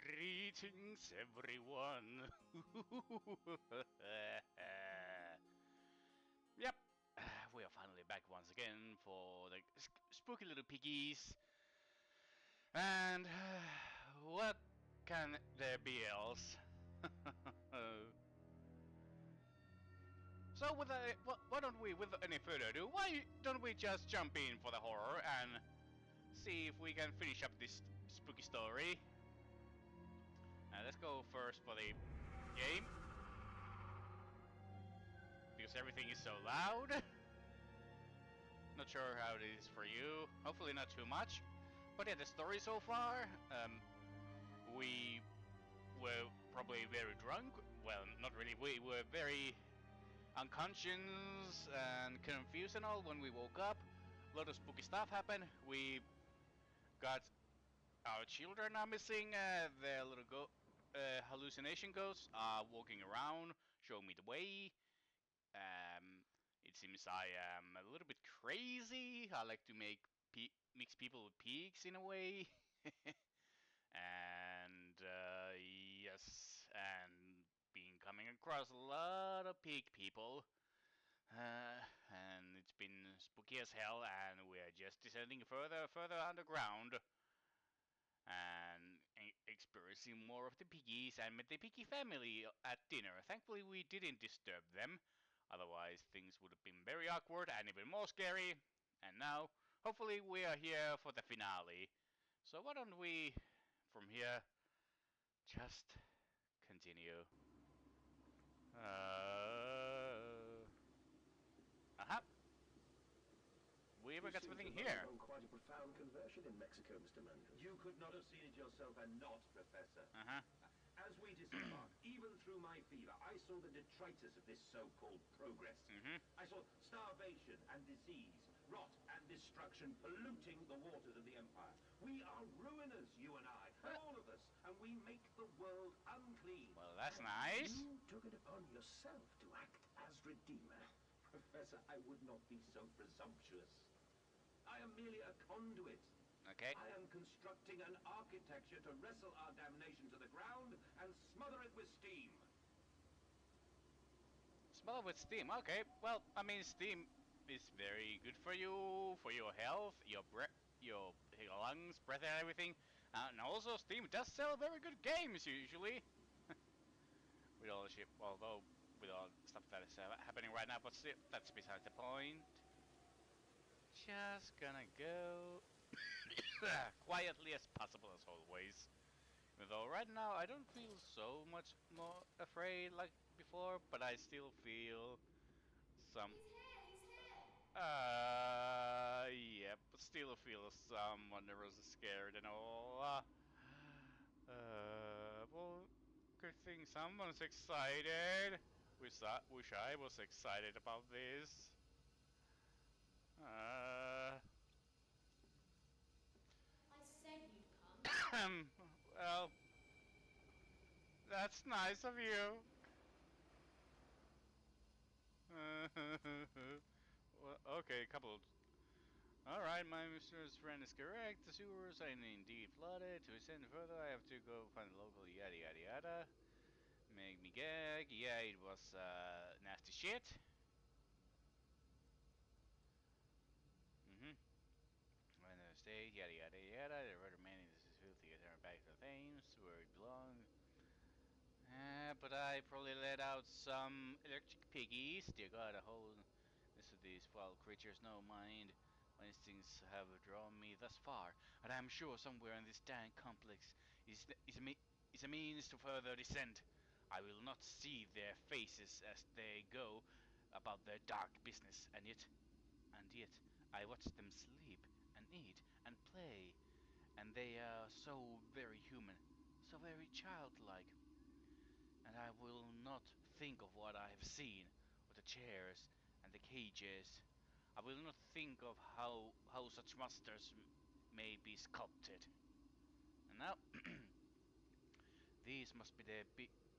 Greetings, everyone. Yep, we are finally back once again for the spooky little piggies. And what can there be else? So, why don't we, with any further ado, why don't we just jump in for the horror and see if we can finish up this spooky story? Let's go first for the game, because everything is so loud. Not sure how it is for you. Hopefully not too much. But yeah, the story so far, we were probably very drunk. Well, not really. We were very unconscious and confused and all when we woke up. A lot of spooky stuff happened. We got our children are missing. Their little hallucination ghosts are walking around, showing me the way. It seems I am a little bit crazy. I like to mix people with pigs in a way. And yes, and been coming across a lot of pig people. And it's been spooky as hell, and we are just descending further underground. And experiencing more of the piggies and met the piggy family at dinner. Thankfully we didn't disturb them. Otherwise, things would have been very awkward and even more scary. And now, hopefully, we are here for the finale. So why don't we, from here, just continue. We even got something here. Quite a profound conversion in Mexico, Mr. Mangan. You could not have seen it yourself and not, Professor. Uh-huh. As we disembarked, even through my fever, I saw the detritus of this so-called progress. I saw starvation and disease, rot and destruction polluting the waters of the Empire. We are ruiners, you and I, all of us, and we make the world unclean. Well, that's nice. You took it upon yourself to act as Redeemer. Professor, I would not be so presumptuous. I am merely a conduit. Okay. I am constructing an architecture to wrestle our damnation to the ground and smother it with steam. Smother with steam. Okay. Well, I mean, steam is very good for you, for your health, your your lungs, breath, and everything. And also, steam does sell very good games usually. With all the shit, although with all the stuff that is happening right now, but still, that's beside the point. Just gonna go quietly as possible as always. Even though right now I don't feel so much more afraid like before, but I still feel some. He's here. Yeah, but still feel somewhat nervous and scared and all. Well, good thing someone's excited. Wish I was excited about this. I said you'd come. Well, that's nice of you. Well, okay, couple. Alright, my Mr.'s friend is correct. The sewers are indeed flooded. To ascend further, I have to go find a local yada yada yada. Make me gag. Yeah, it was nasty shit. When the state, yada yada yada, the road remaining this is filthy, return back to the Thames, where it belongs. But I probably let out some electric piggies. Dear God, I hold this of these foul creatures no mind. My instincts have drawn me thus far, and I am sure somewhere in this damn complex is a means to further descent. I will not see their faces as they go about their dark business, and yet, I watch them sleep and eat and play, and they are so very human, so very childlike. And I will not think of what I have seen, of the chairs and the cages. I will not think of how such monsters may be sculpted. And now, these must be the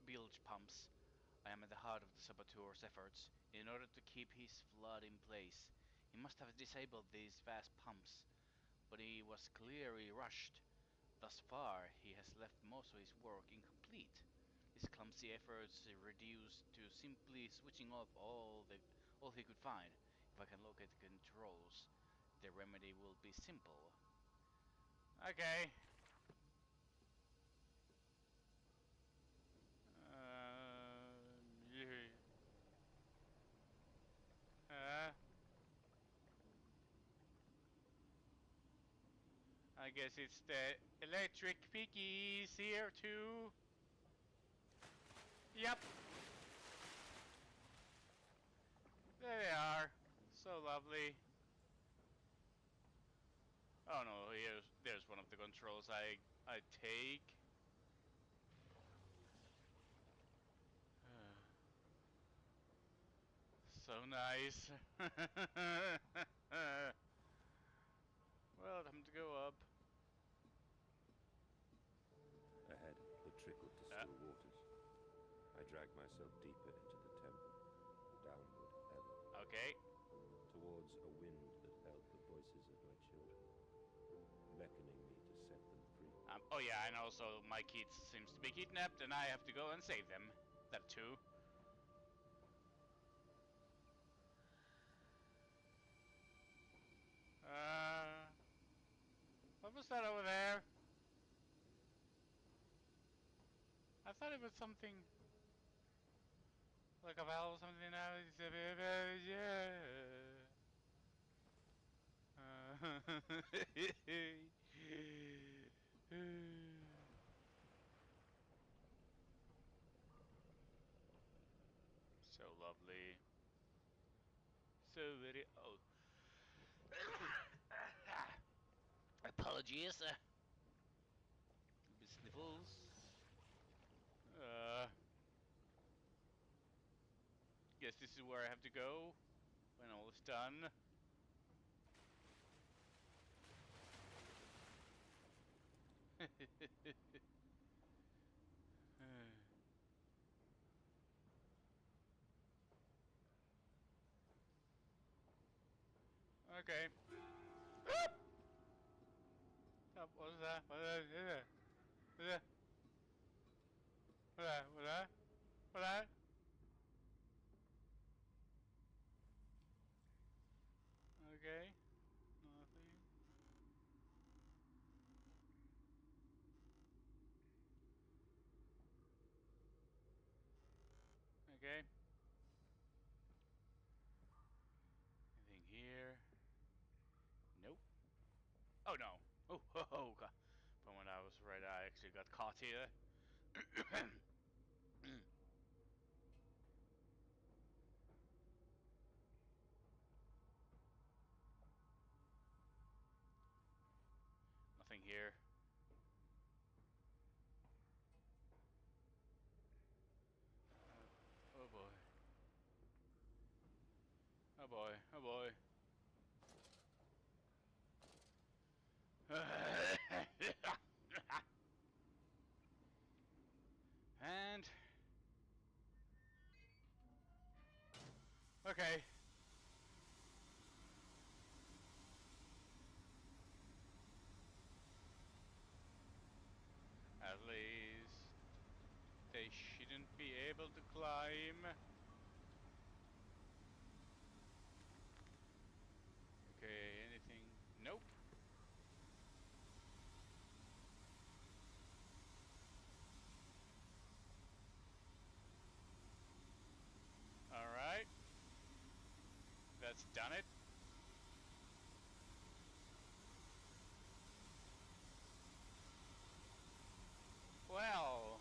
bilge pumps. I am at the heart of the saboteur's efforts. In order to keep his flood in place, he must have disabled these vast pumps, but he was clearly rushed. Thus far, he has left most of his work incomplete. His clumsy efforts reduced to simply switching off all he could find. If I can locate the controls, the remedy will be simple. Okay. Yeah. I guess it's the electric piggies here too. Yep. There they are. So lovely. Oh no, there's one of the controls I take. So nice. Well, time to go up. Ahead, the trickled to still waters. I dragged myself deeper into the temple, downward ever. Okay. Towards a wind that held the voices of my children, beckoning me to set them free. Oh yeah, and also my kid seems to be kidnapped and I have to go and save them. That too. What was that over there? I thought it was something like a valve or something now. Yeah. So lovely. So very. Oh. Apologies. Sniffles. Guess this is where I have to go when all is done. Okay. Oh, what is that? What is that? What is that? What is that? What is that? What is that? Okay. Nothing. Okay. Anything here? Nope. Oh no. Oh, God. From when I was right, I actually got caught here. Nothing here. Oh boy. Oh boy. Oh boy. And okay. At least they shouldn't be able to climb. Okay, anything? Nope. Alright. That's done it. Well,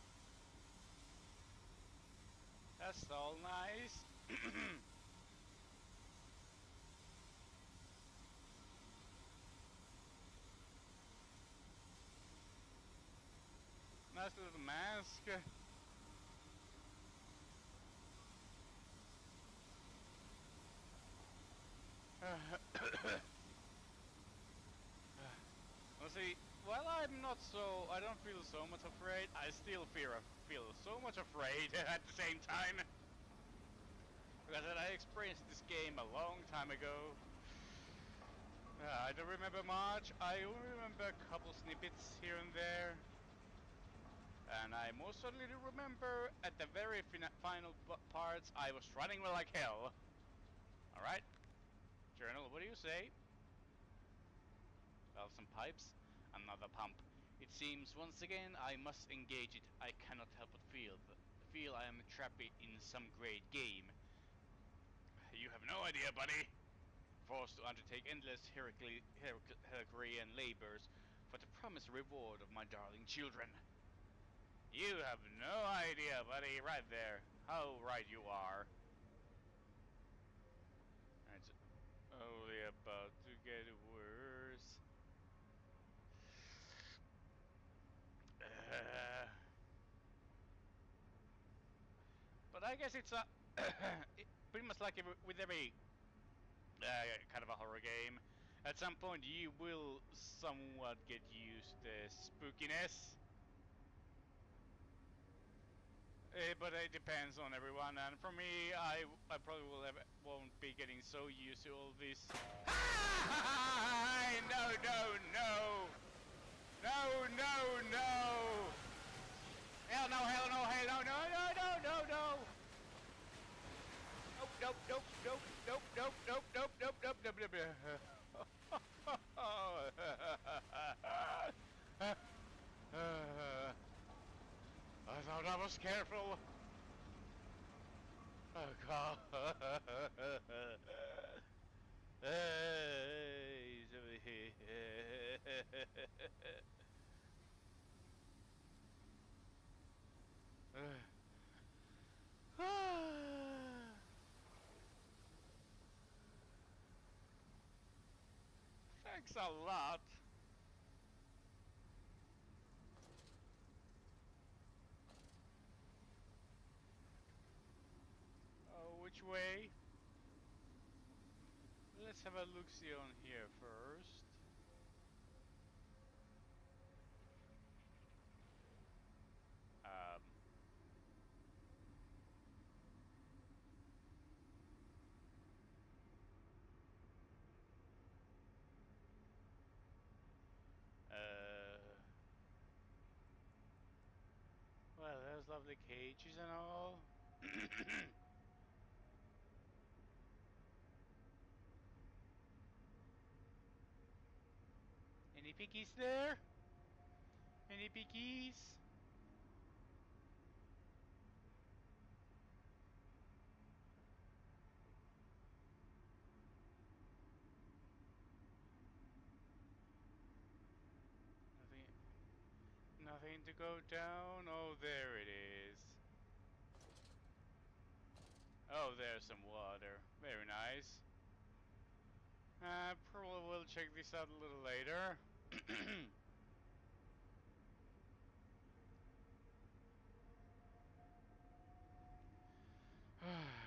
that's all nice. Nice little mask. Well, see, while I'm not so, I don't feel so much afraid, I still feel so much afraid at the same time. Because I experienced this game a long time ago. I don't remember much. I only remember a couple snippets here and there. And I most certainly do remember at the very final parts I was running like hell. Alright. Journal, what do you say? Well, some pipes. Another pump. It seems once again I must engage it. I cannot help but feel I am trapped in some great game. You have no idea, buddy. Forced to undertake endless Herculean labors for the promised reward of my darling children. You have no idea, buddy, right there. How right you are. It's only about to get worse. But I guess it's pretty much like with every kind of a horror game. At some point you will somewhat get used to spookiness. But it depends on everyone, and for me, I probably won't be getting so used to all this. No, no, no! No, no, no! Hell no, hell no, hell no, no, no, no, no, no! Nope, nope, nope, nope, nope, nope, nope, nope, nope, nope, nope, nope. I thought I was careful. Oh God. Thanks a lot. Oh, which way? Let's have a look-see on here first. Um. Well, there's lovely cages and all. Any piggies there? Any piggies? Nothing. Nothing to go down. Oh, there it is. Oh, there's some water. Very nice. Probably will check this out a little later.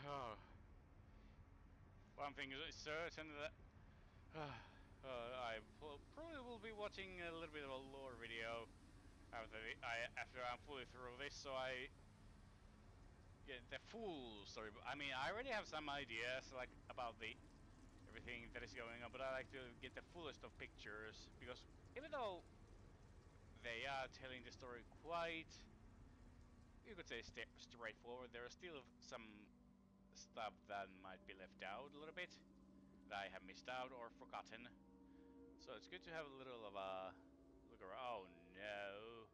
Oh. One thing is certain that I probably will be watching a little bit of a lore video after I'm fully through this, so I get the full story. I mean, I already have some ideas like about the everything that is going on, but I like to get the fullest of pictures because even though they are telling the story quite, you could say, straightforward, there are still some stuff that might be left out a little bit that I have missed out or forgotten. So it's good to have a little of a look around. Oh no.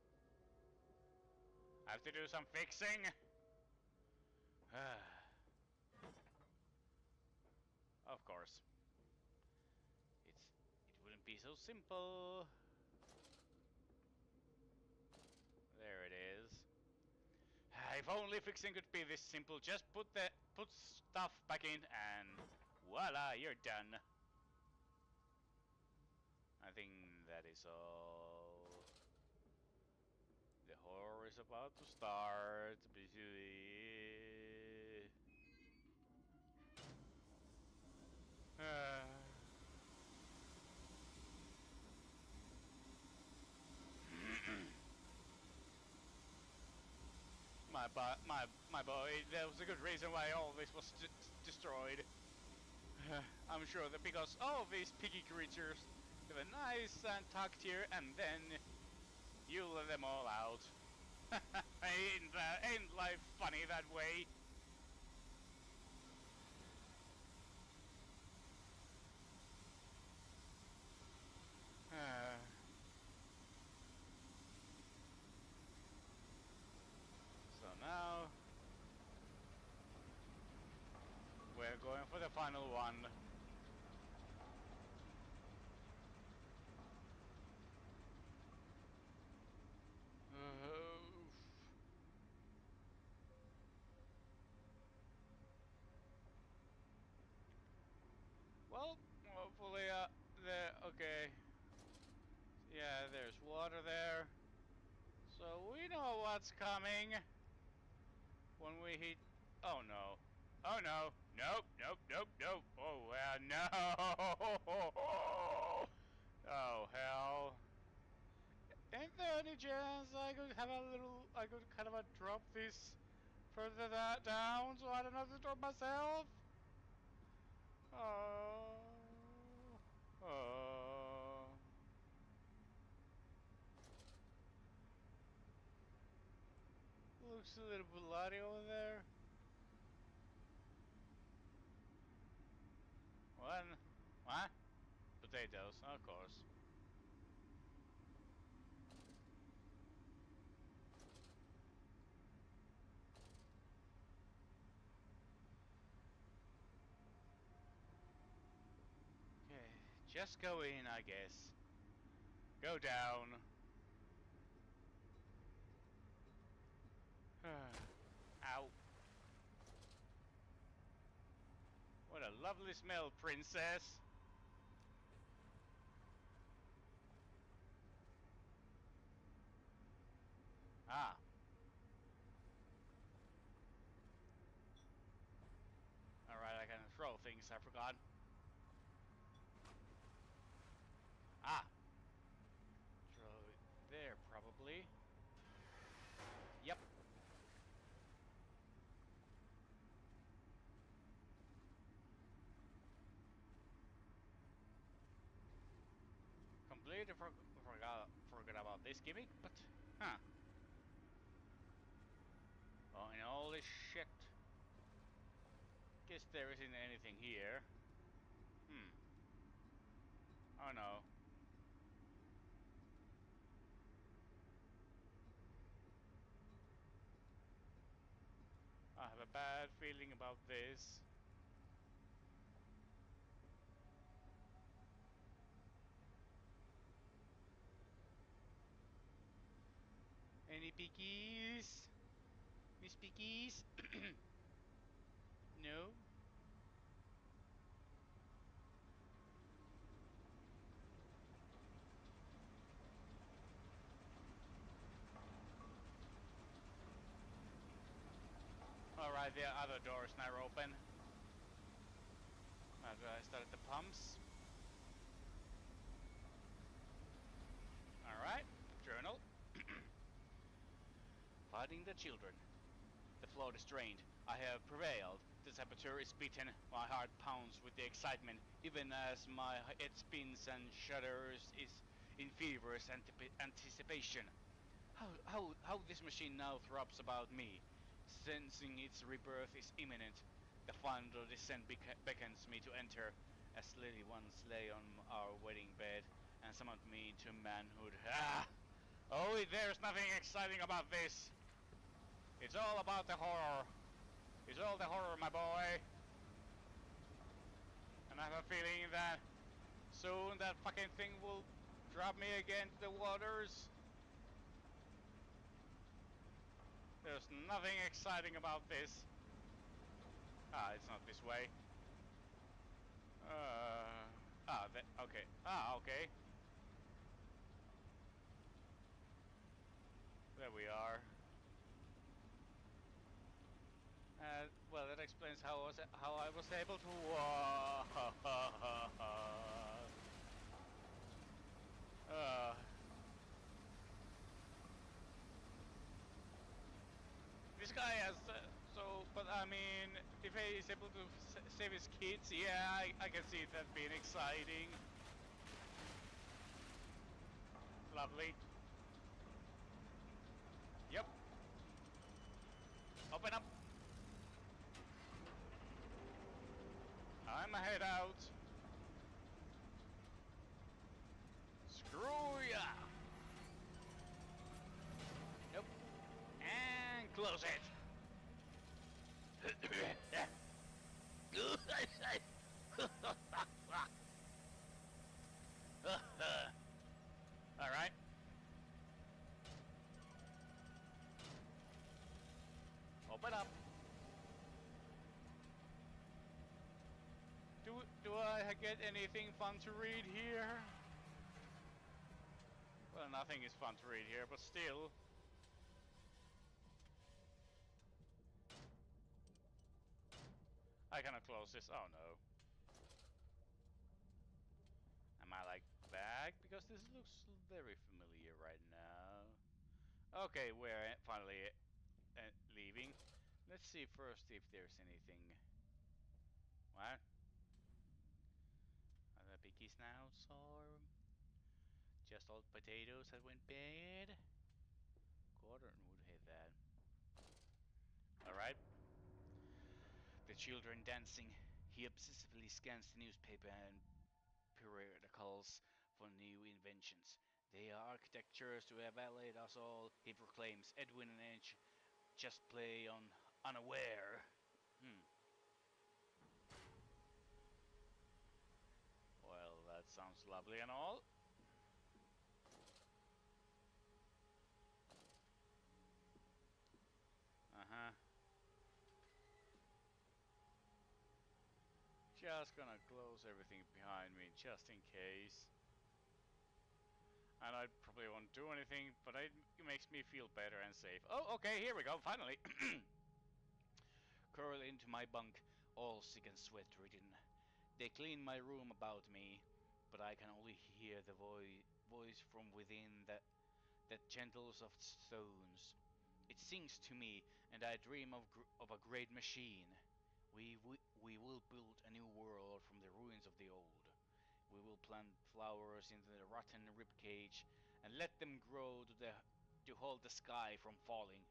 I have to do some fixing. Of course. It wouldn't be so simple. There it is. If only fixing could be this simple. Just put stuff back in and voila, you're done. I think that is all. The horror is about to start. My boy, there was a good reason why all this was destroyed. I'm sure that because all of these piggy creatures have a nice and tucked here, and then you let them all out. Ain't life funny that way? So now we're going for the final one. Well, hopefully, okay. Yeah, there's water there. So we know what's coming when we hit. Oh no. Oh no. Nope, nope, nope, nope. Oh, no. Oh, hell. Ain't there any chance I could have a little. I could kind of drop this further down so I don't have to drop myself? Oh. Oh. Looks a little bloody over there. What? Potatoes, of course. Okay, just go in, I guess. Go down. Ow. What a lovely smell, princess. Ah. Alright, I can throw things, I forgot. Ah. Throw it there, probably. Yep. Completely forgot about this gimmick, but... Huh. Oh, and all this shit. Guess there isn't anything here. Oh no. I have a bad feeling about this. Any pickies? Miss Pickies? No? Alright, the other door is now open. After I started the pumps. Alright, journal. Fighting the children. The flood is drained. I have prevailed. The saboteur is beaten. My heart pounds with the excitement, even as my head spins and shudders is in feverish anticipation. How this machine now throbs about me, sensing its rebirth is imminent. The final descent beckons me to enter, as Lily once lay on our wedding bed and summoned me to manhood. Ah! Oh, there's nothing exciting about this. It's all about the horror. It's all the horror, my boy. And I have a feeling that soon that fucking thing will drop me again to the waters. There's nothing exciting about this. Ah, it's not this way. Okay. Okay. There we are. Well, that explains how I was able to walk. This guy has but I mean, if he is able to save his kids, yeah, I can see that being exciting. Lovely. Yep. Open up. I'm head out. Screw ya. Nope. And close it. Alright. Open up. Do I get anything fun to read here? Well, nothing is fun to read here, but still. I cannot close this. Oh no. Am I like back? Because this looks very familiar right now. Okay, we're finally leaving. Let's see first if there's anything. What? Are the picky snouts or just old potatoes that went bad? Gordon would hate that. Alright. The children dancing. He obsessively scans the newspaper and periodicals for new inventions. They are architectures to evaluate us all, he proclaims. Edwin and Edge just play on unaware. Well, that sounds lovely and all. Uh-huh. Just gonna close everything behind me, just in case. And I probably won't do anything, but it makes me feel better and safe. Oh, okay, here we go, finally. Curl into my bunk, all sick and sweat-ridden. They clean my room about me, but I can only hear the voice from within that gentle soft stones. It sings to me, and I dream of a great machine. We will build a new world from the ruins of the old. We will plant flowers into the rotten ribcage and let them grow to hold the sky from falling.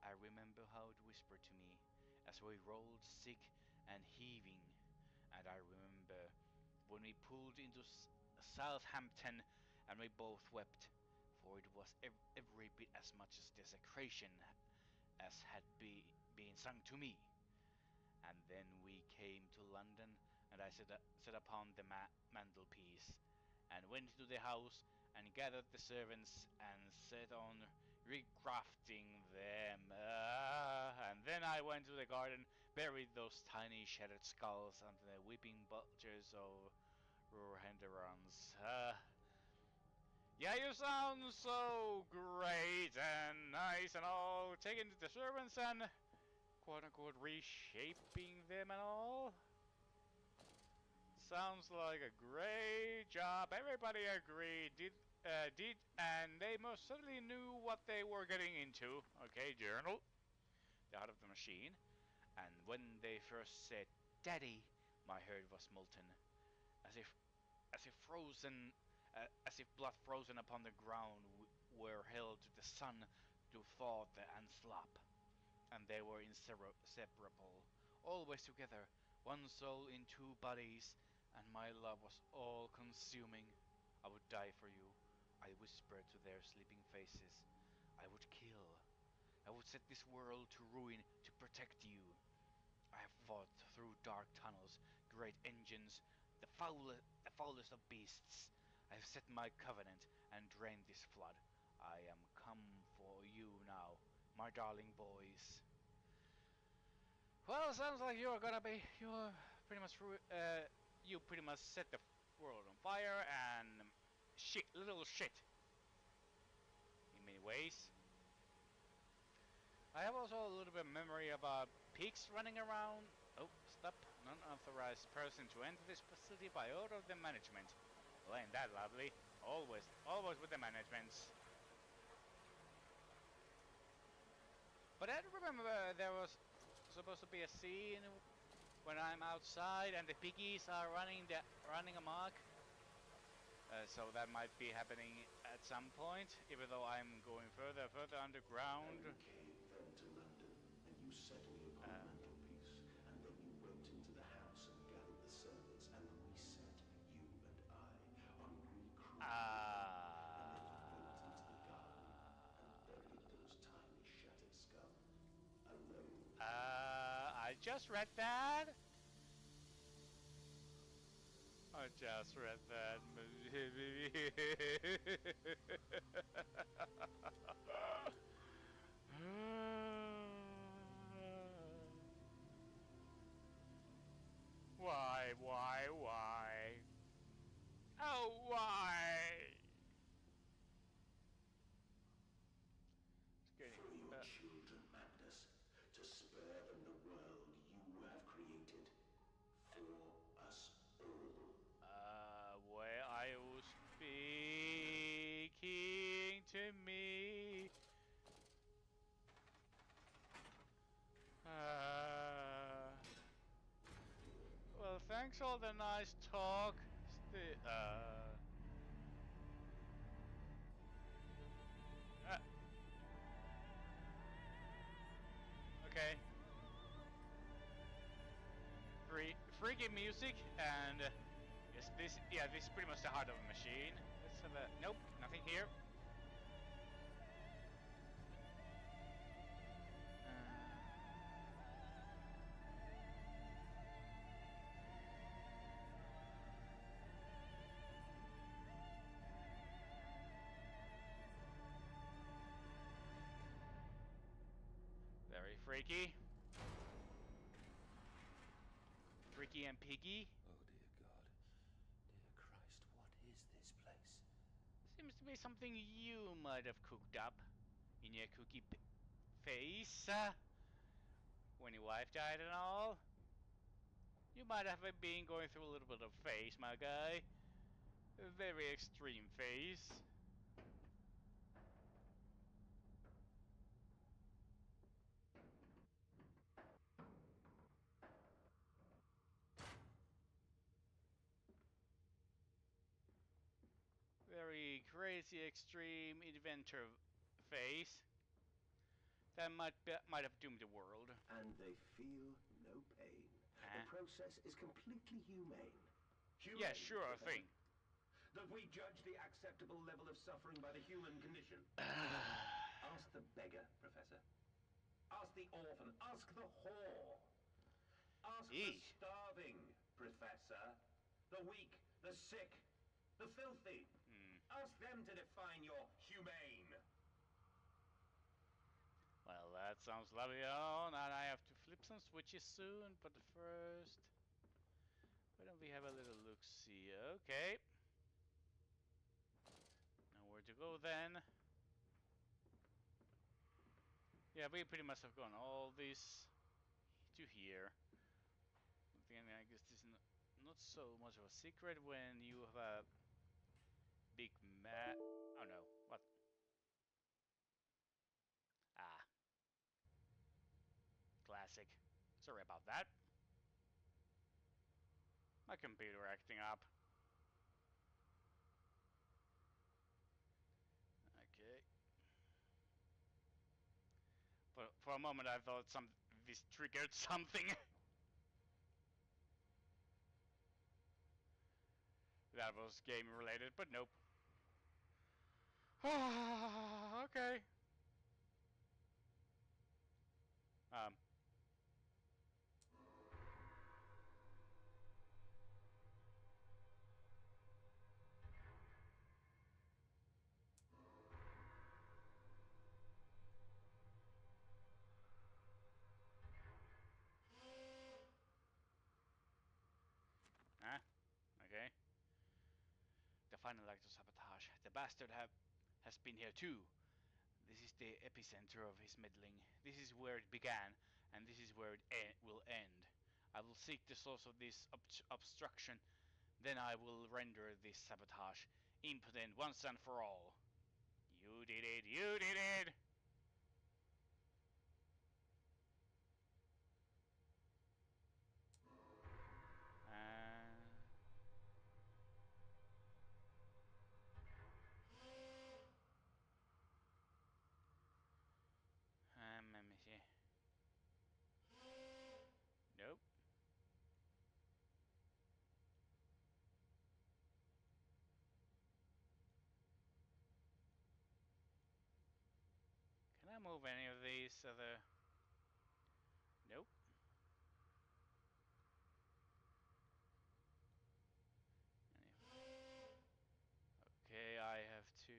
I remember how it whispered to me as we rolled sick and heaving, and I remember when we pulled into Southampton and we both wept, for it was every bit as much as desecration as had been sung to me. And then we came to London, and I sat upon the mantelpiece, and went to the house, and gathered the servants, and set on recrafting them. And then I went to the garden, buried those tiny shattered skulls under the weeping bulges of rhododendrons. Yeah, you sound so great and nice and all. Taking to the servants and quote-unquote reshaping them and all. Sounds like a great job. Everybody agreed, and they most certainly knew what they were getting into. Okay, journal. They're out of the machine. And when they first said, "Daddy," my heart was molten, as if frozen, as if blood frozen upon the ground were held to the sun to thaw and slop. And they were inseparable, always together, one soul in two bodies, and my love was all-consuming. I would die for you, I whispered to their sleeping faces. I would kill. I would set this world to ruin to protect you. I have fought through dark tunnels, great engines, the foulest of beasts. I have set my covenant and drained this flood. I am come for you now, my darling boys. Well, sounds like you're pretty much you pretty much set the world on fire and little shit in many ways. I have also a little bit of memory about pigs running around. Oh, stop. Non-authorized person to enter this facility by order of the management. Well, ain't that lovely? Always with the managements. But I remember there was supposed to be a scene when I'm outside and the piggies are running amok. So that might be happening at some point, even though I'm going further underground. And you came then to London, and you set me upon a mantelpiece, and then you went into the house and gathered the servants, and reset you and I on really cruel and then you went into the garden and buried those tiny shattered skulls alone. I just read that. I just read that. Why? Oh, why? For your children, Magnus, to spare them the world you have created. For us all. Why are you speaking to me? Well, thanks all the nice talk. Okay. Freaky music and yes, this is pretty much the heart of a machine. Let's have a nope, nothing here. Very freaky. Freaky and piggy. Oh dear God. Dear Christ, what is this place? Seems to be something you might have cooked up in your cookie face when your wife died and all. You might have been going through a little bit of phase, my guy. A very extreme phase. Very crazy, extreme inventor phase. That might have doomed the world. And they feel no pain. The process is completely humane. Yeah, sure thing. That we judge the acceptable level of suffering by the human condition. Ask the beggar, Professor. Ask the orphan. Ask the whore. Ask the starving, Professor. The weak, the sick, the filthy. Ask them to define your humane. Well, that sounds lovely. Oh, and I have to flip some switches soon, but first, why don't we have a little look-see? Okay. Now where to go then? Yeah, we pretty much have gone all this to here. Then I guess this is not so much of a secret when you have a big map. Oh no, what? Ah. Classic. Sorry about that. My computer acting up. Okay. For a moment I thought this triggered something. That was game related, but nope. Okay. Um. Huh? Okay. The final act of sabotage. The bastard has been here too. This is the epicenter of his meddling. This is where it began, and this is where it will end. I will seek the source of this obstruction, then I will render this sabotage impotent once and for all. You did it! You did it! this other... Nope. Okay, I have to...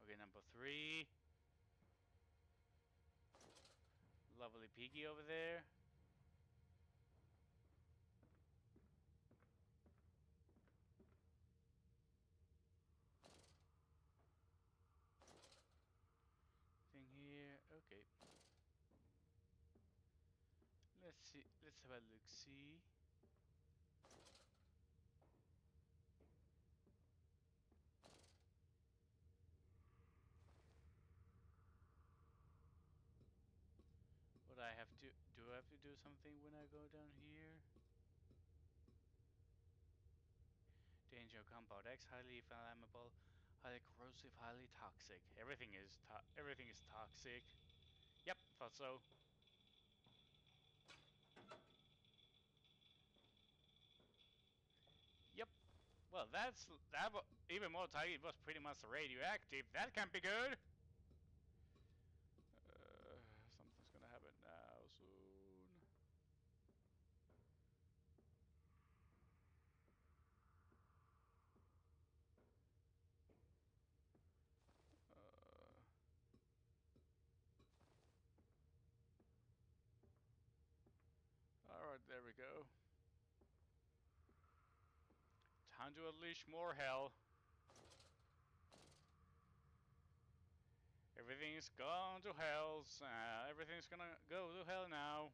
Okay, number 3. Lovely piggy over there. Thing here. Okay. Let's see. Let's have a look. See. What I have to do? I have to do something when I go down here? Danger compound X, highly flammable, highly corrosive, highly toxic. Everything is toxic. Yep, thought so. Yep. Well, even more toxic. It was pretty much radioactive. That can't be good. Something's gonna happen now soon. Alright, there we go. Time to unleash more hell. Everything's gone to hell. Everything's gonna go to hell now.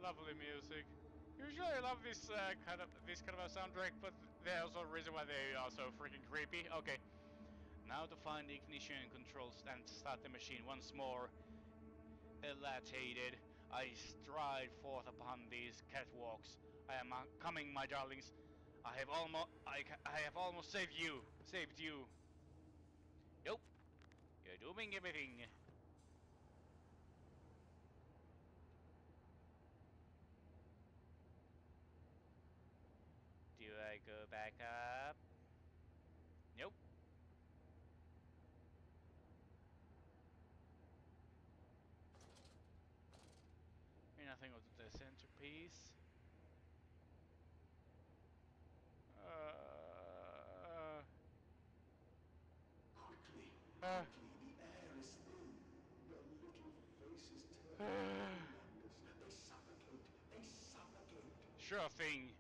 Lovely music. Usually I love this kind of a soundtrack, but there's also a reason why they are so freaking creepy. Okay, now to find the ignition controls and start the machine once more. Elated, I stride forth upon these catwalks. I am coming, my darlings. I have almost saved you. Nope, you're doing everything. Do I go back up? Nope. Nothing of the centerpiece. Quickly, the air is thin. Their little faces turn tremendous. They suffocate. Sure thing.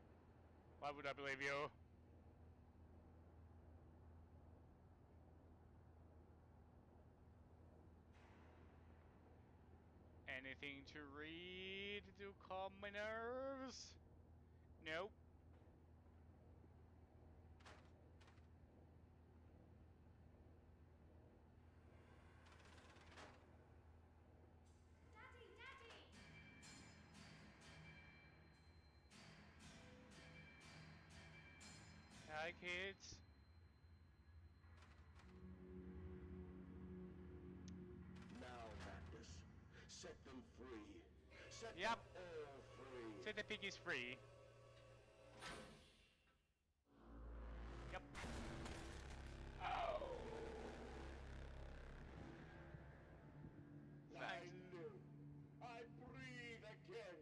Why would I believe you? Anything to read to calm my nerves? Nope. Daddy! Hi, kids. Now, Magnus, set them free. Set Yep. them all free. Say the pig is free. Yep. Oh. I live. I breathe again.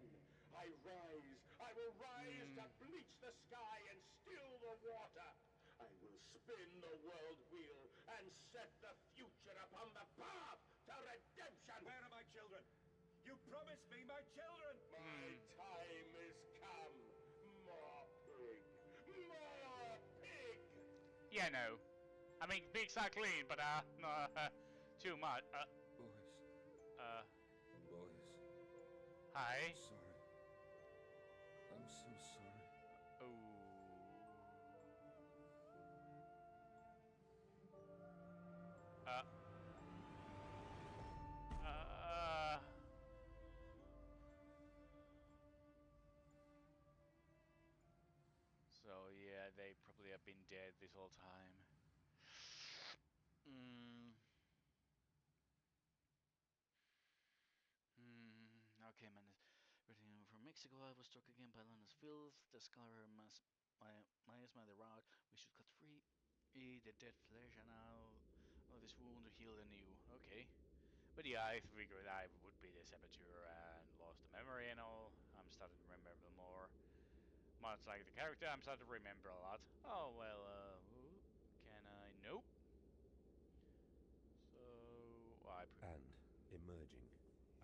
I rise. I will rise to bleach the sky and still the water. I will spin the world wheel and set the future upon the path to redemption. Where are my children? You promised me my children! My time is come. More pig. More pig. Yeah, no. I mean, pigs are clean, but no, too much. Boys. Boys. Hi. I'm sorry. I'm so sorry. Oh. they probably have been dead this whole time. Okay, man. Returning from Mexico, I was struck again by London's filth. The scar my the rod. We should cut free the dead flesh, and now this wound to heal anew. Okay. But yeah, I figured I would be the saboteur and lost the memory and all. I'm starting to remember more. Much like the character, I'm starting to remember a lot. Oh, well, can I? Nope. So, And, emerging,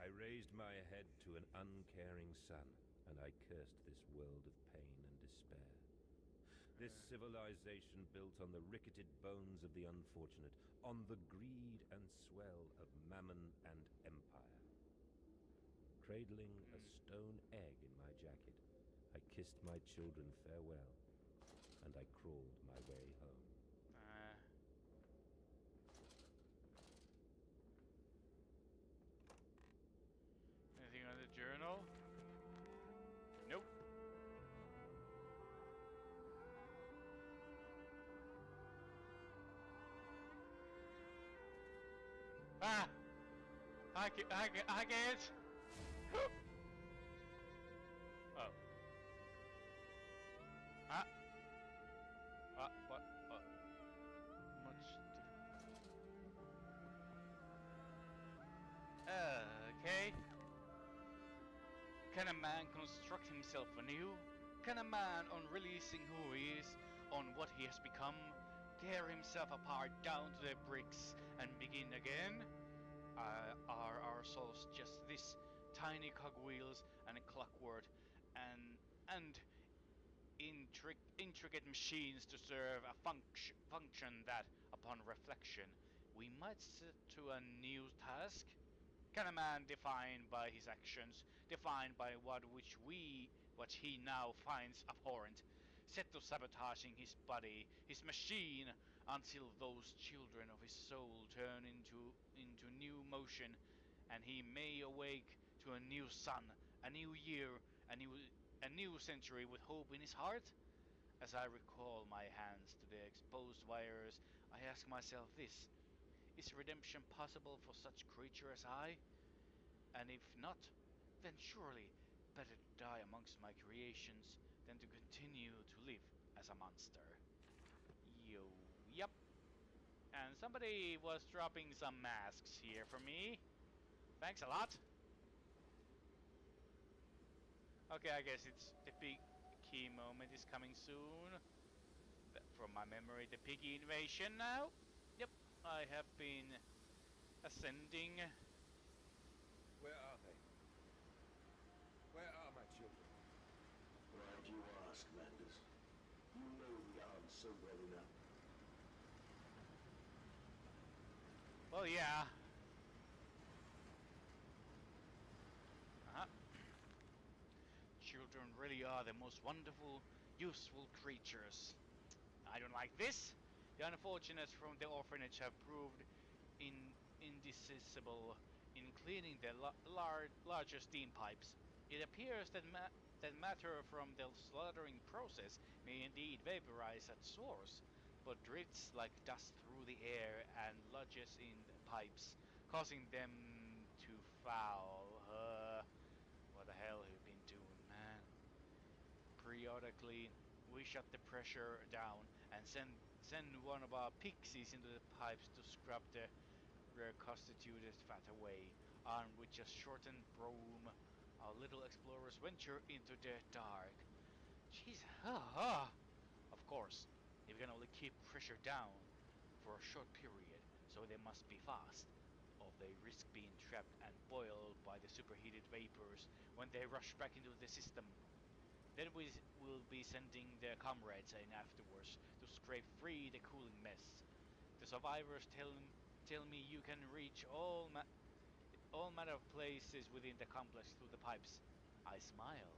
I raised my head to an uncaring sun, and I cursed this world of pain and despair. This civilization built on the ricketed bones of the unfortunate, on the greed and swell of mammon and empire. Cradling a stone egg in my jacket, I kissed my children farewell, and I crawled my way home. Anything on the journal? Nope. Ah! I can't! Oh. Ah! What? Much different. Okay. Can a man construct himself anew? Can a man, on releasing who he is, on what he has become, tear himself apart down to the bricks and begin again? Are our souls just this tiny cogwheels and clockwork and intricate machines to serve a function that, upon reflection, we might set to a new task? Can a man defined by his actions, defined by what he now finds abhorrent, set to sabotaging his body, his machine, until those children of his soul turn into new motion, and he may awake to a new sun, a new year, a new century with hope in his heart? As I recall my hands to the exposed wires, I ask myself this: is redemption possible for such creature as I? And if not, then surely better to die amongst my creations than to continue to live as a monster. Yep. And somebody was dropping some masks here for me. Thanks a lot. Okay, I guess it's the big key moment is coming soon. From my memory, the piggy invasion now. Yep, I have been ascending. Where are they? Where are my children? Why do you ask, Manders? You know the answer well enough. Well, yeah. Children really are the most wonderful, useful creatures. I don't like this. The unfortunates from the orphanage have proved indecisible in cleaning the larger steam pipes. It appears that matter from the slaughtering process may indeed vaporize at source, but drifts like dust through the air and lodges in the pipes, causing them to foul. What the hell have you been doing, man? Periodically, we shut the pressure down and send one of our pixies into the pipes to scrub the reconstituted fat away. Armed with just shortened broom, our little explorers venture into the dark. Jeez, Of course, if we can only keep pressure down for a short period, so they must be fast, or they risk being trapped and boiled by the superheated vapors when they rush back into the system. Then we will be sending their comrades in afterwards to scrape free the cooling mess. The survivors tell me you can reach all manner of places within the complex through the pipes. I smile.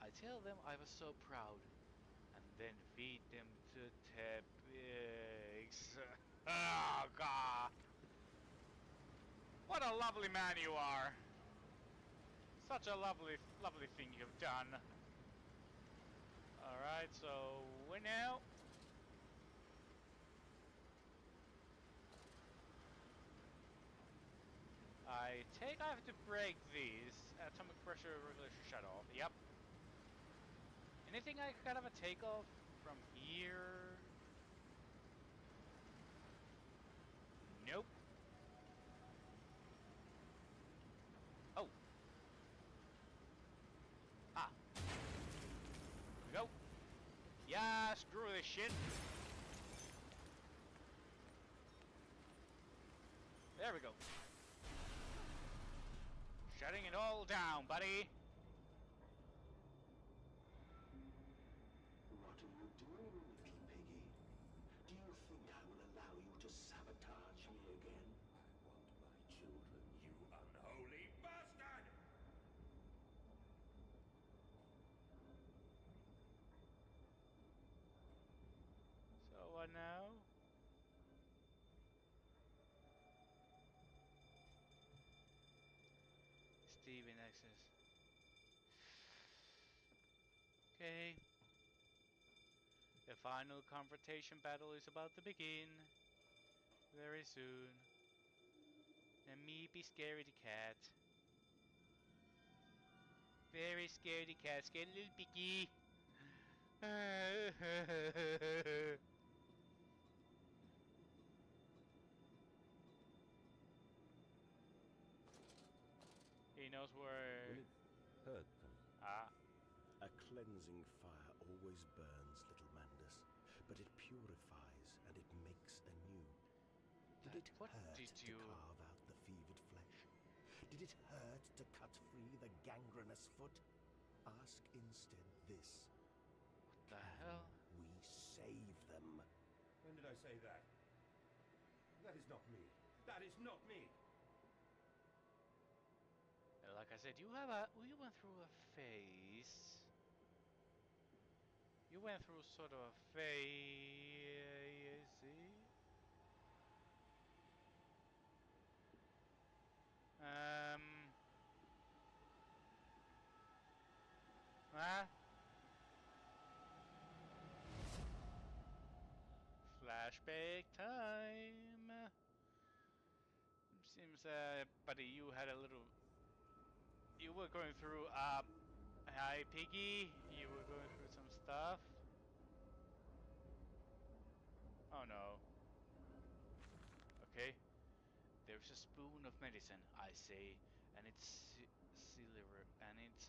I tell them I was so proud, and then feed them to the pigs. Oh God! What a lovely man you are! Such a lovely thing you've done. Alright, so we now take, I have to break these. Atomic pressure regulation shut off. Yep. Anything I kind of a take off from here? Nope. Oh. Ah. Here we go. Yeah, screw this shit. There we go. Shutting it all down, buddy. What are you doing, little piggy? Do you think I will allow you to sabotage me again? I want my children, you unholy bastard! So what now? Steven access. Okay. The final confrontation battle is about to begin. Very soon. And me be scaredy cat. Very scaredy cat, scared little piggy. He knows where. Will it hurt them? Ah, A cleansing fire always burns, little Mandus, but it purifies and it makes anew. Did it what hurt did to you- carve out the fevered flesh? Did it hurt to cut free the gangrenous foot? Ask instead this. what the hell? We save them. When did I say that? That is not me. That is not me! Like I said, you went through a phase. You went through sort of a phase. Ah. Flashback time. Seems, buddy, you had a little. You were going through. Hi, Piggy. You were going through some stuff. Oh no. Okay. There's a spoon of medicine, I say, and it's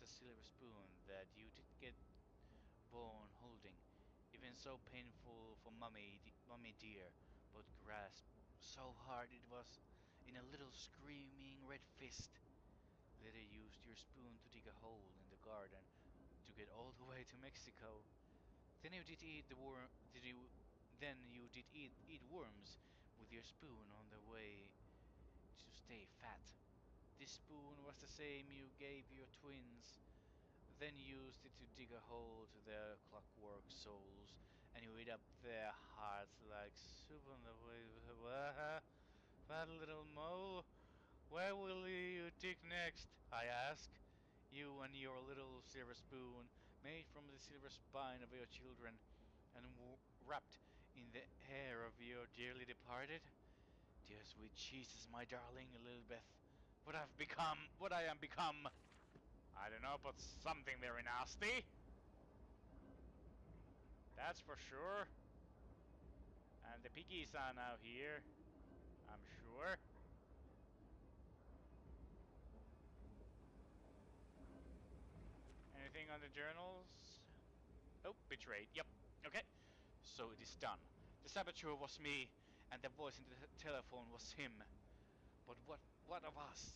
a silver spoon that you did get born holding. Even so painful for mummy dear, but grasp so hard it was in a little screaming red fist. Later used your spoon to dig a hole in the garden to get all the way to Mexico. Then you did eat the worm. Then you did eat worms with your spoon on the way to stay fat. This spoon was the same you gave your twins. Then used it to dig a hole to their clockwork souls, and you ate up their hearts like soup on the way. Fat little mole, where will you dig next? I ask. You and your little silver spoon, made from the silver spine of your children, and wrapped in the hair of your dearly departed. Dear sweet Jesus, my darling Elizabeth, what I am become. I don't know, but something very nasty. That's for sure. And the piggies are now here, I'm sure. Anything on the journals? Oh, betrayed. Yep. Okay. So it is done. The saboteur was me, and the voice in the telephone was him. But what of us?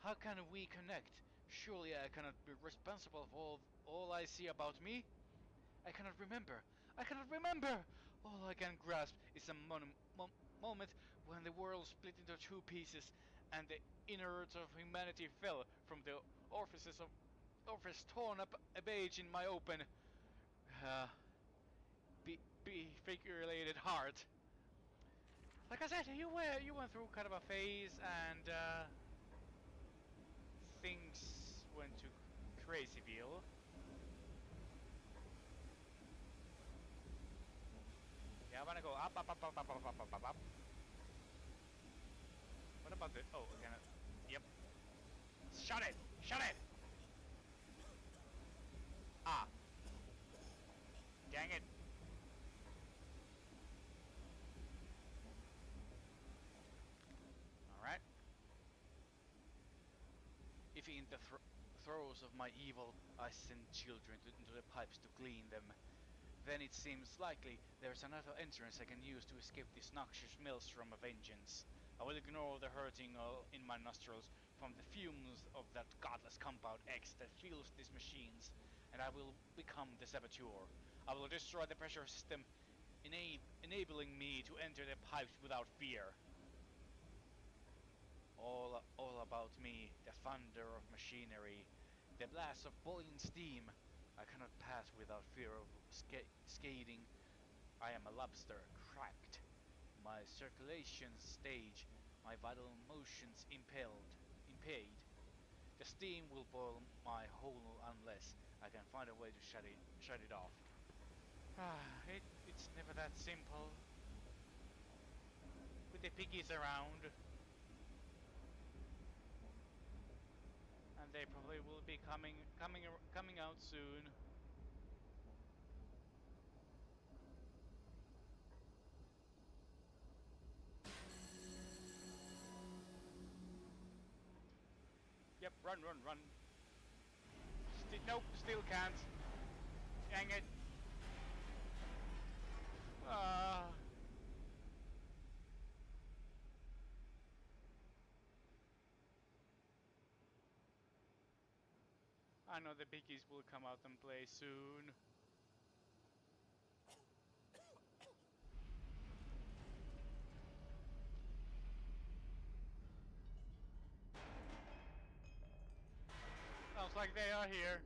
How can we connect? Surely I cannot be responsible for all I see about me. I cannot remember. I cannot remember. All I can grasp is a moment when the world split into two pieces, and the innards of humanity fell from the orifice torn up a page in my open, bifurcated heart. Like I said, you went through kind of a phase, and things went to Crazyville. Yeah, I wanna go up, up, up, up, up, up, up, up, up, up. What about the? Oh, again. Yep. Shut it! Shut it! Ah. Dang it. Alright. If in the throes of my evil I send children into the pipes to clean them, then it seems likely there's another entrance I can use to escape this noxious maelstrom of vengeance. I will ignore the hurting in my nostrils from the fumes of that godless compound X that fuels these machines, and I will become the saboteur. I will destroy the pressure system, enabling me to enter the pipes without fear. All about me, the thunder of machinery, the blast of boiling steam. I cannot pass without fear of skating. I am a lobster, cracked. My circulation stage, my vital motions impaired. The steam will boil my hull unless I can find a way to shut it off. It's never that simple. With the piggies around. And they probably will be coming out soon. Yep, run. Nope, still can't. Dang it. I know the biggies will come out and play soon. Sounds like they are here.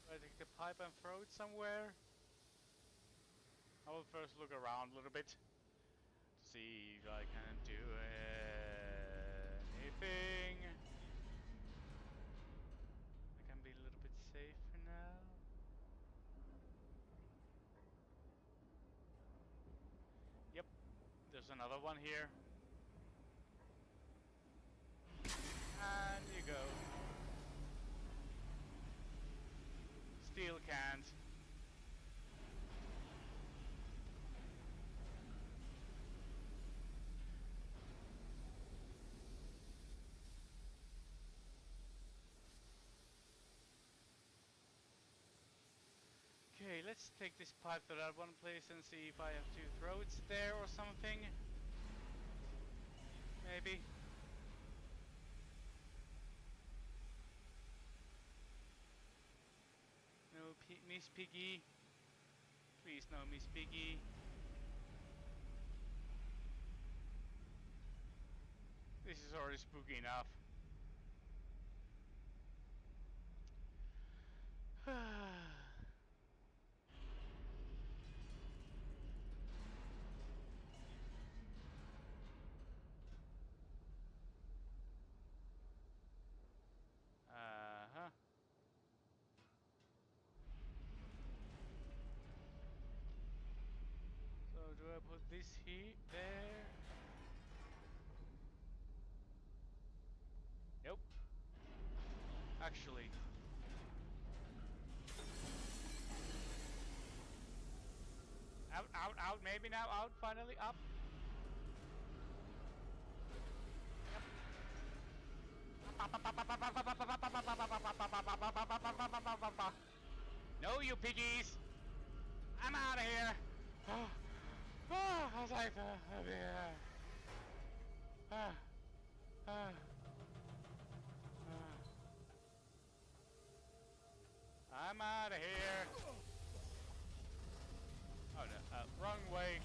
I take the pipe and throw it somewhere? I will first look around a little bit to see if I can do anything. I can be a little bit safer now. Yep, there's another one here. And you go. Still can't. Okay, let's take this pipe to that one place and see if I have to throw it there or something. Maybe. No, Miss Piggy. Please, no, Miss Piggy. This is already spooky enough. Uh-huh. So do I put this here, there? Nope. Actually. Out, maybe now, out, finally, up. No, you piggies! I'm out of here! I was like, I'm out of here. Oh no, wrong way.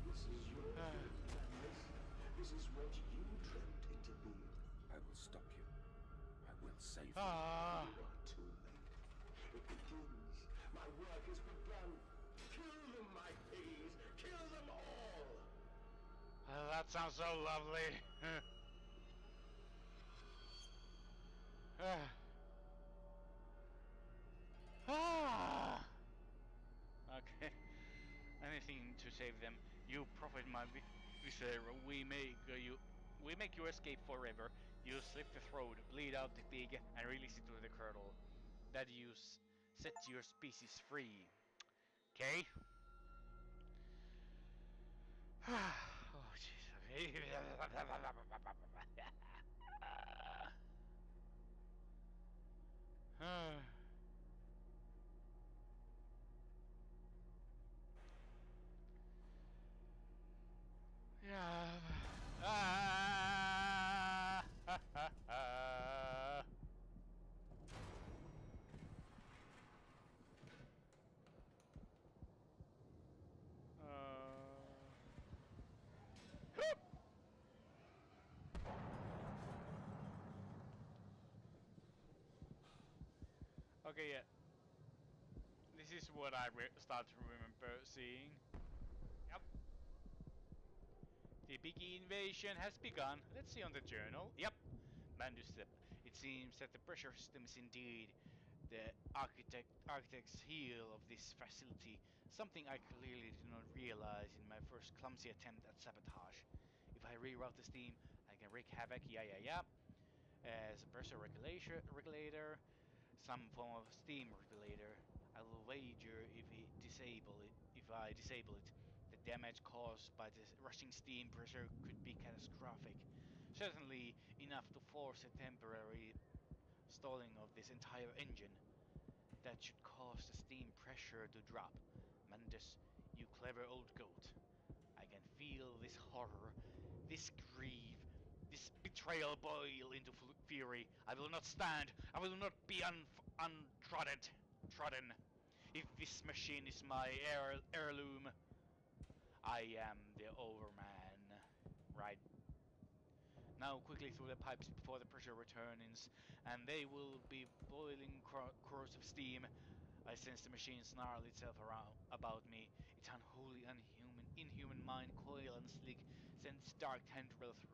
This is your doing, Amnesia. This is what you dreamt it to be. I will stop you. I will save you. You are too late. It begins. My work has begun. Kill them, my piggies. Kill them all. That sounds so lovely. Okay. Anything to save them. You profit my visitor. We make you escape forever. You slit the throat, bleed out the pig, and release it to the cradle. That you set your species free. Okay. Oh jeez. Yeah. Okay, yeah. This is what I start to remember seeing. Yep. The biggie invasion has begun. Let's see on the journal. Yep. Manuscript. It seems that the pressure system is indeed the architect's heel of this facility. Something I clearly did not realize in my first clumsy attempt at sabotage. If I reroute the steam, I can wreak havoc. Yeah. As a pressure regulator, some form of steam regulator. I will wager if I disable it, the damage caused by the rushing steam pressure could be catastrophic. Certainly enough to force a temporary stalling of this entire engine. That should cause the steam pressure to drop. Mandus, you clever old goat. I can feel this horror, this grief, this betrayal boil into fury. I will not stand. I will not be trodden. If this machine is my heirloom, I am the overman. Right. Now quickly through the pipes before the pressure returns, and they will be boiling corrosive steam. I sense the machine snarl itself around about me. Its unholy, inhuman mind, coil and slick, sends dark tendrils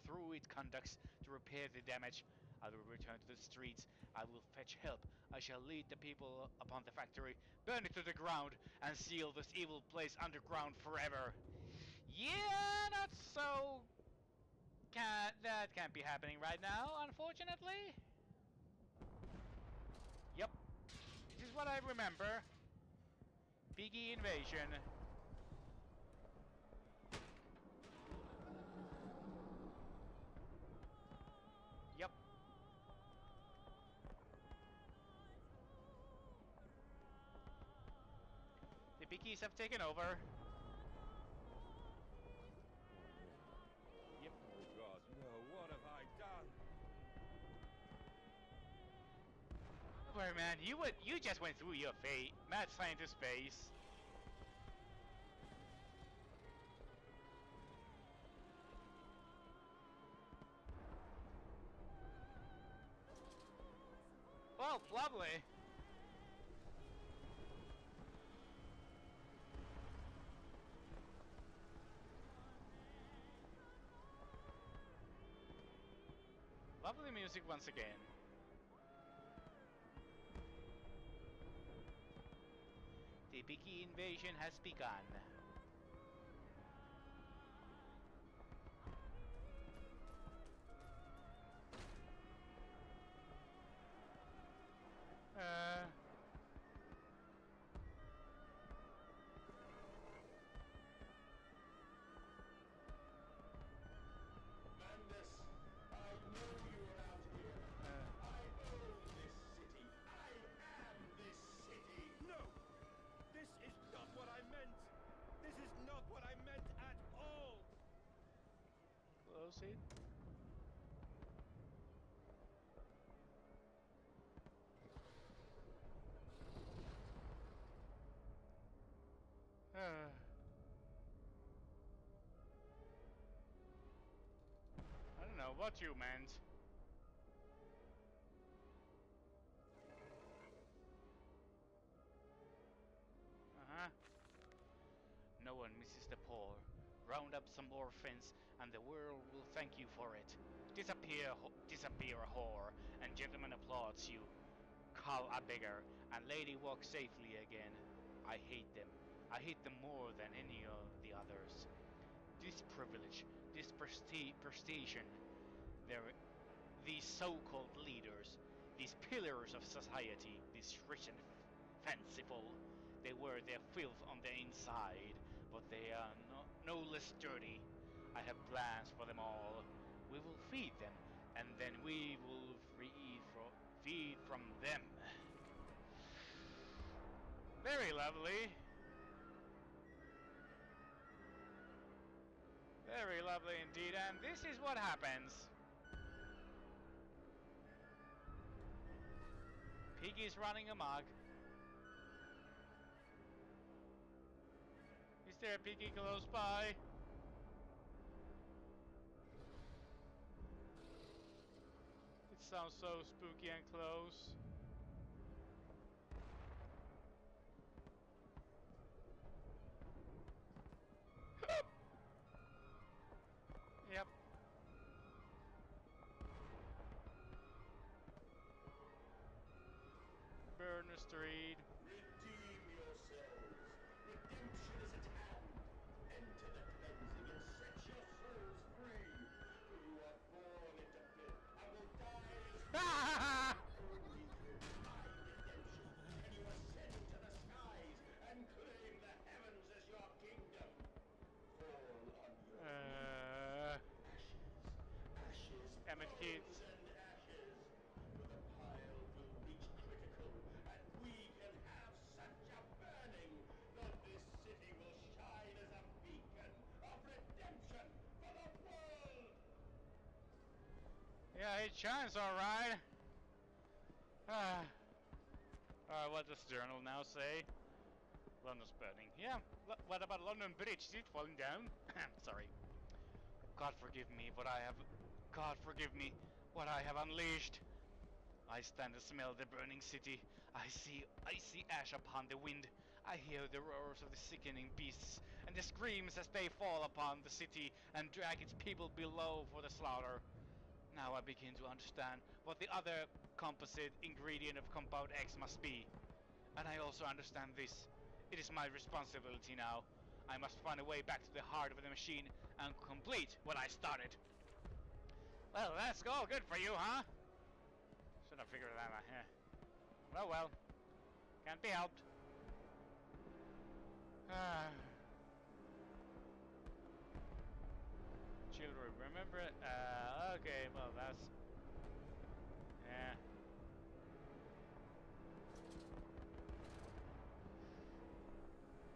through its conducts to repair the damage. I will return to the streets. I will fetch help. I shall lead the people upon the factory, burn it to the ground, and seal this evil place underground forever. Yeah, not so. That can't be happening right now, unfortunately. Yep. This is what I remember. Piggy invasion. Yep. The piggies have taken over. Yep. Oh God, no, what have I done? Where man, you just went through your fate. Mad scientist space. Well, lovely. Lovely music once again. The Piggy invasion has begun. Mandus, I know you are out here. I own this city. I proceed. I don't know what you meant. Uh-huh. No one misses the poor. Round up some orphans, and the world will thank you for it. Disappear, disappear, whore, and gentleman applauds you. Call a beggar, and lady walk safely again. I hate them. I hate them more than any of the others. This privilege, this prestige, these so-called leaders, these pillars of society, these rich and fanciful, they wear their filth on the inside, but they are no less dirty. I have plans for them all. We will feed them, and then we will feed from them. Very lovely. Very lovely indeed, and this is what happens. Piggy's running amok. Is there a piggy close by? It sounds so spooky and close. Yep. Burn the street. Redeem yourselves. Redemption is at hand. Enter the cleansing and set your souls free. For you are born into filth and will die as only through my redemption can you ascend to the skies and claim the heavens as your kingdom. Fall on your ashes, Emmett Kids. and ashes. For the pile will reach critical, and we can have such a burning that this city will shine as a beacon of redemption for the world. Yeah, it shines alright. What does the journal now say? London's burning. Yeah, what about London Bridge? Is it falling down? Sorry. God forgive me what I have... God forgive me what I have unleashed. I stand and smell the burning city. I see ash upon the wind. I hear the roars of the sickening beasts and the screams as they fall upon the city and drag its people below for the slaughter. Now I begin to understand what the other composite ingredient of compound X must be. And I also understand this. It is my responsibility now. I must find a way back to the heart of the machine and complete what I started. Well, that's all good for you, huh? Should have figured that out, yeah. Well. Can't be helped. Children, remember it? Okay, well, that's... Yeah.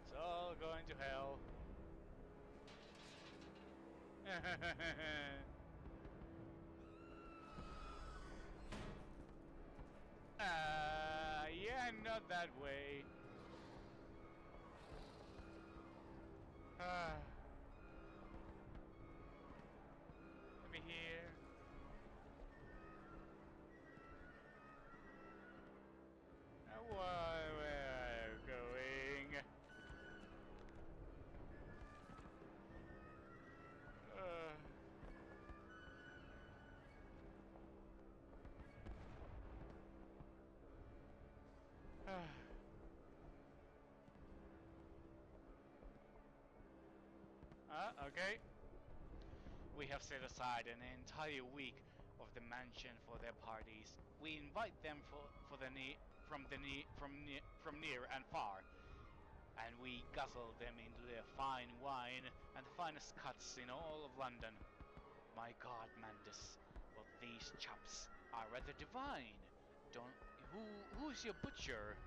It's all going to hell. Yeah, not that way. Let me hear. Now where are you going? Okay. We have set aside an entire week of the mansion for their parties. We invite them from near and far, and we guzzle them into their fine wine and the finest cuts in all of London. My God, Mandus, but these chaps are rather divine. Who's your butcher?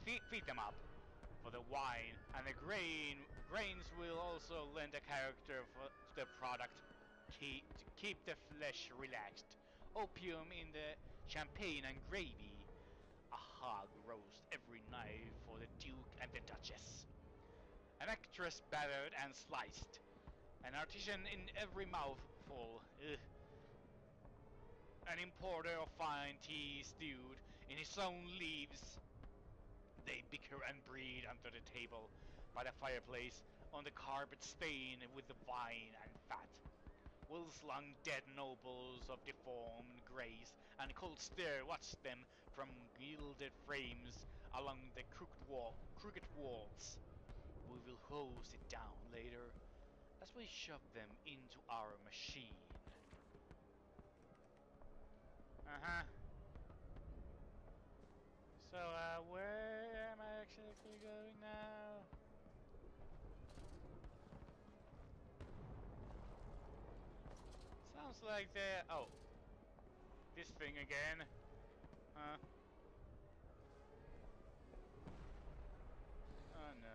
Feed them up. For the wine and the grains will also lend a character for the product. keep the flesh relaxed. Opium in the champagne and gravy. A hog roast every night for the Duke and the Duchess. An actress battered and sliced. An artisan in every mouthful. Ugh. An importer of fine tea stewed in his own leaves. They bicker and breed under the table, by the fireplace, on the carpet stained with the wine and fat. Well-slung dead nobles of deformed grace and cold stare watch them from gilded frames along the crooked walls. We will hose it down later as we shove them into our machine. Uh-huh. So, where am I actually going now? Sounds like the... oh. This thing again. Huh? Oh no.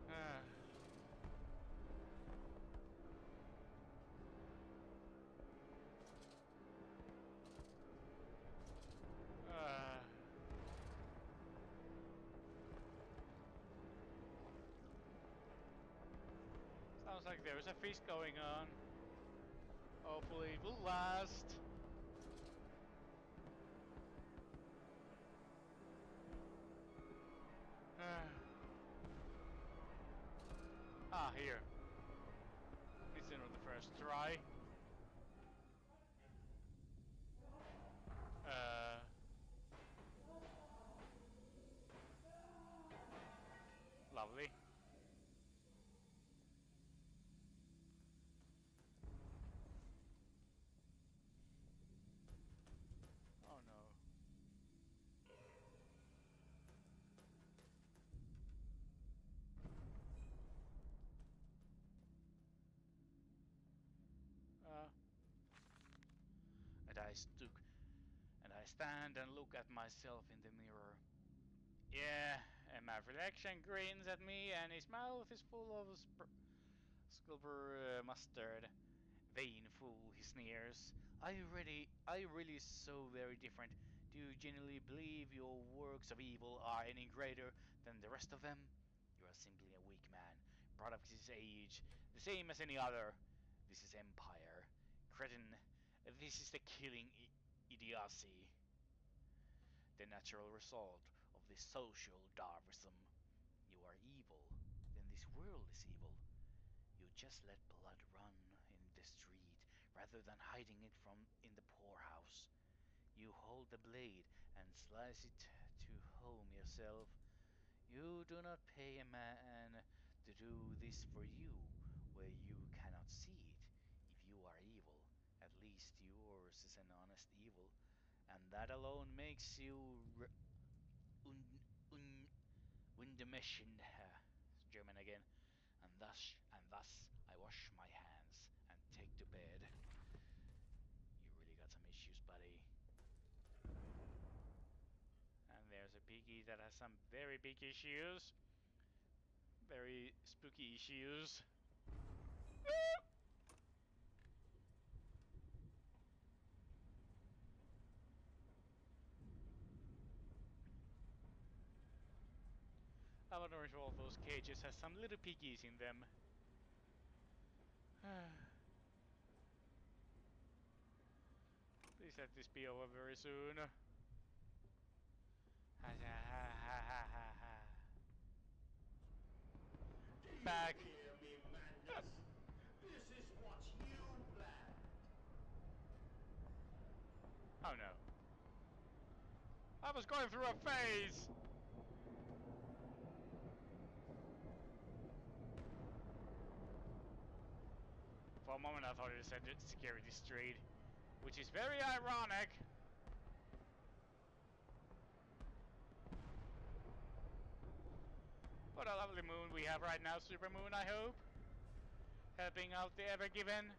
Ah. Ah. Sounds like there's a feast going on. Hopefully it will last. Ah, here. It's in on the first try. Lovely. Oh no. And I stand and look at myself in the mirror. Yeah, and my reflection grins at me, and his mouth is full of Sculper mustard. Vain fool, he sneers. Are you really so very different? Do you genuinely believe your works of evil are any greater than the rest of them? You are simply a weak man, product of his age, the same as any other. This is empire. Cretin, this is the killing idiocy. The natural result of this social Darwinism. You are evil, then this world is evil. You just let blood run in the street rather than hiding it from in the poorhouse. You hold the blade and slice it to home yourself. You do not pay a man to do this for you, where you cannot see it. If you are evil, at least yours is an honest evil, and that alone makes you Windemischen, German again. And thus, I wash my hands and take to bed. You really got some issues, buddy. And there's a piggy that has some very big issues. Very spooky issues. I wonder if all those cages has some little piggies in them. Please let this be over very soon. Back. Do you hear me, madness? This is what you planned. Oh no. I was going through a phase! For a moment I thought it said security street, which is very ironic. What a lovely moon we have right now, super moon, I hope. Helping out the Ever Given.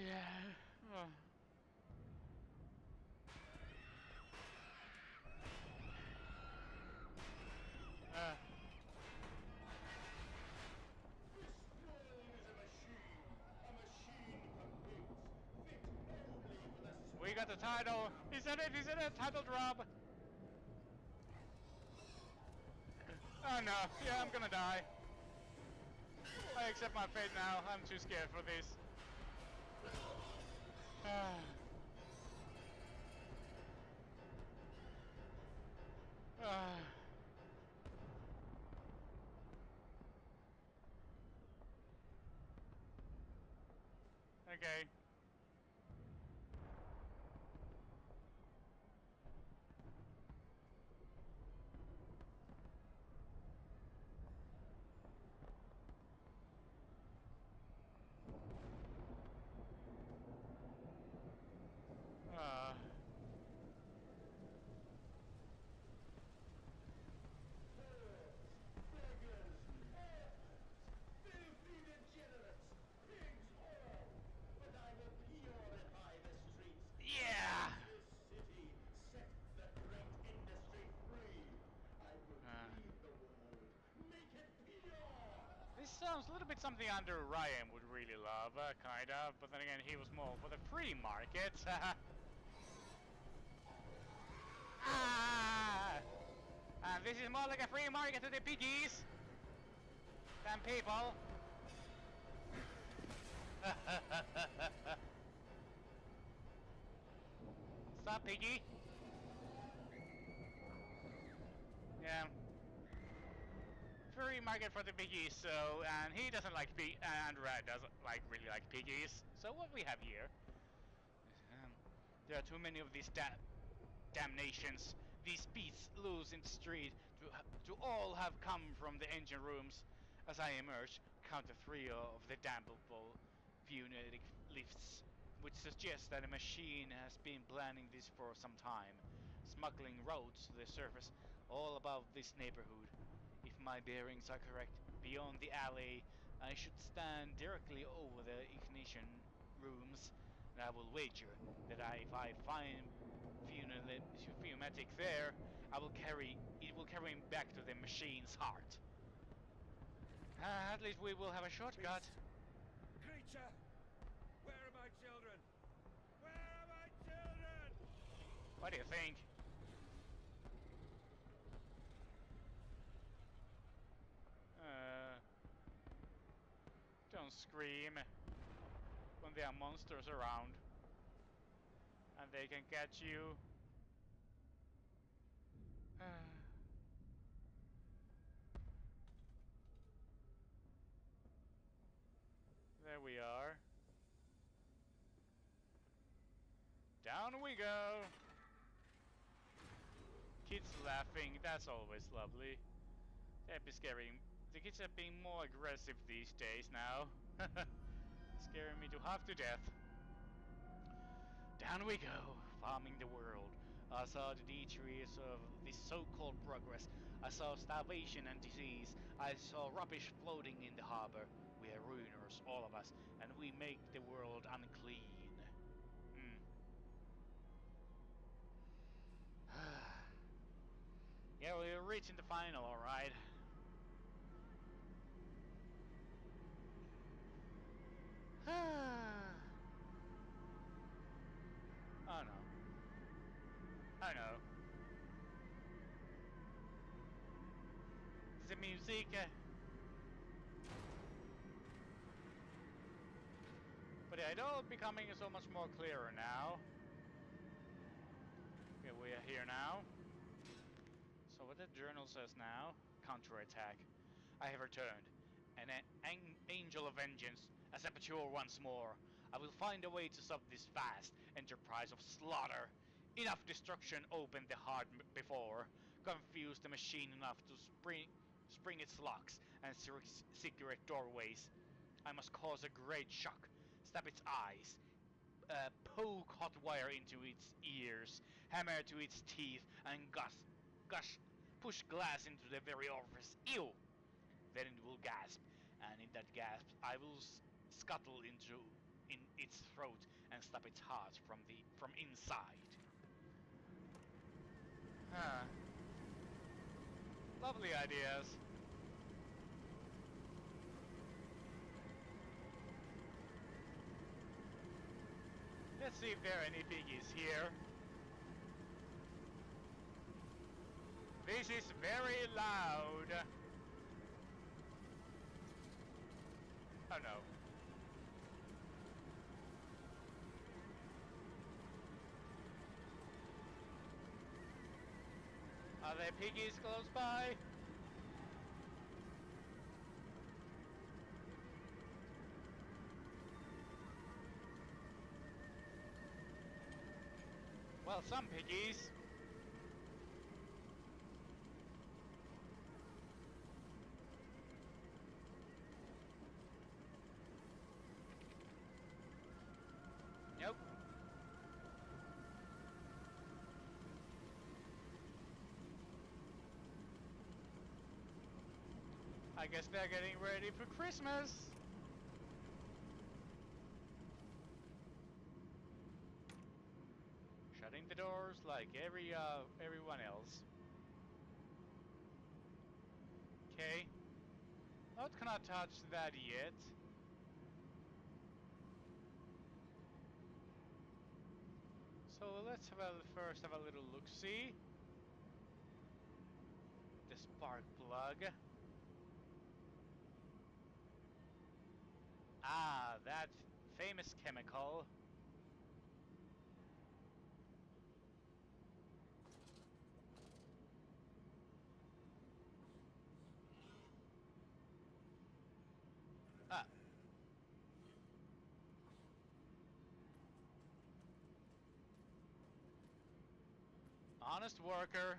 Yeah. got the title. Is that it? Is it a title drop? Oh no. Yeah, I'm gonna die. I accept my fate now. I'm too scared for this. Okay. Filthy degenerates! Pigs all! But I will purify the streets. Yeah! This city, set the great industry free. I will clean the world, make it pure! This sounds a little bit something Andrew Ryan would really love, kind of, but then again, he was more for the free market. And this is more like a free market to the piggies than people. Stop, piggy. Yeah. Free market for the piggies, so, and he doesn't like and Red doesn't really like piggies. So what we have here, there are too many of these damnations. These beasts loose in the street to all have come from the engine rooms. As I emerge, count the 3 of the damnable pneumatic lifts, which suggests that a machine has been planning this for some time, smuggling roads to the surface all above this neighborhood. If my bearings are correct, beyond the alley, I should stand directly over the ignition rooms, and I will wager that if I find pneumatic there, it will carry him back to the machine's heart. At least we will have a shortcut. Creature! Where are my children? Where are my children? What do you think? Don't scream when there are monsters around and they can catch you. There we are. Down we go. Kids laughing, that's always lovely. That'd be scary. The kids are being more aggressive these days now. Scaring me to half to death. Down we go, farming the world. I saw the detours of this so-called progress. I saw starvation and disease. I saw rubbish floating in the harbor. We are ruiners, all of us, and we make the world unclean. Yeah, we're reaching the final, alright. Oh no. Oh no. The music. But yeah, it's all becoming so much more clearer now. Okay, we are here now. So what the journal says now? Counterattack. I have returned. An angel of vengeance, as a mature once more. I will find a way to stop this vast enterprise of slaughter. Enough destruction opened the heart before. Confuse the machine enough to spring its locks and secret doorways. I must cause a great shock. Stab its eyes. Poke hot wire into its ears. Hammer to its teeth and push glass into the very orifice. Ew! Then it will gasp, and in that gasp I will scuttle in its throat and stop its heart from inside. Huh. Lovely ideas. Let's see if there are any piggies here. place is very loud. Oh no. Are there piggies close by? Well, some piggies. Nope. I guess they're getting ready for Christmas. Shutting the doors like everyone else. Okay. Not gonna touch that yet. So let's first have a little look-see. The spark plug. Ah, that famous chemical. Ah. Honest worker.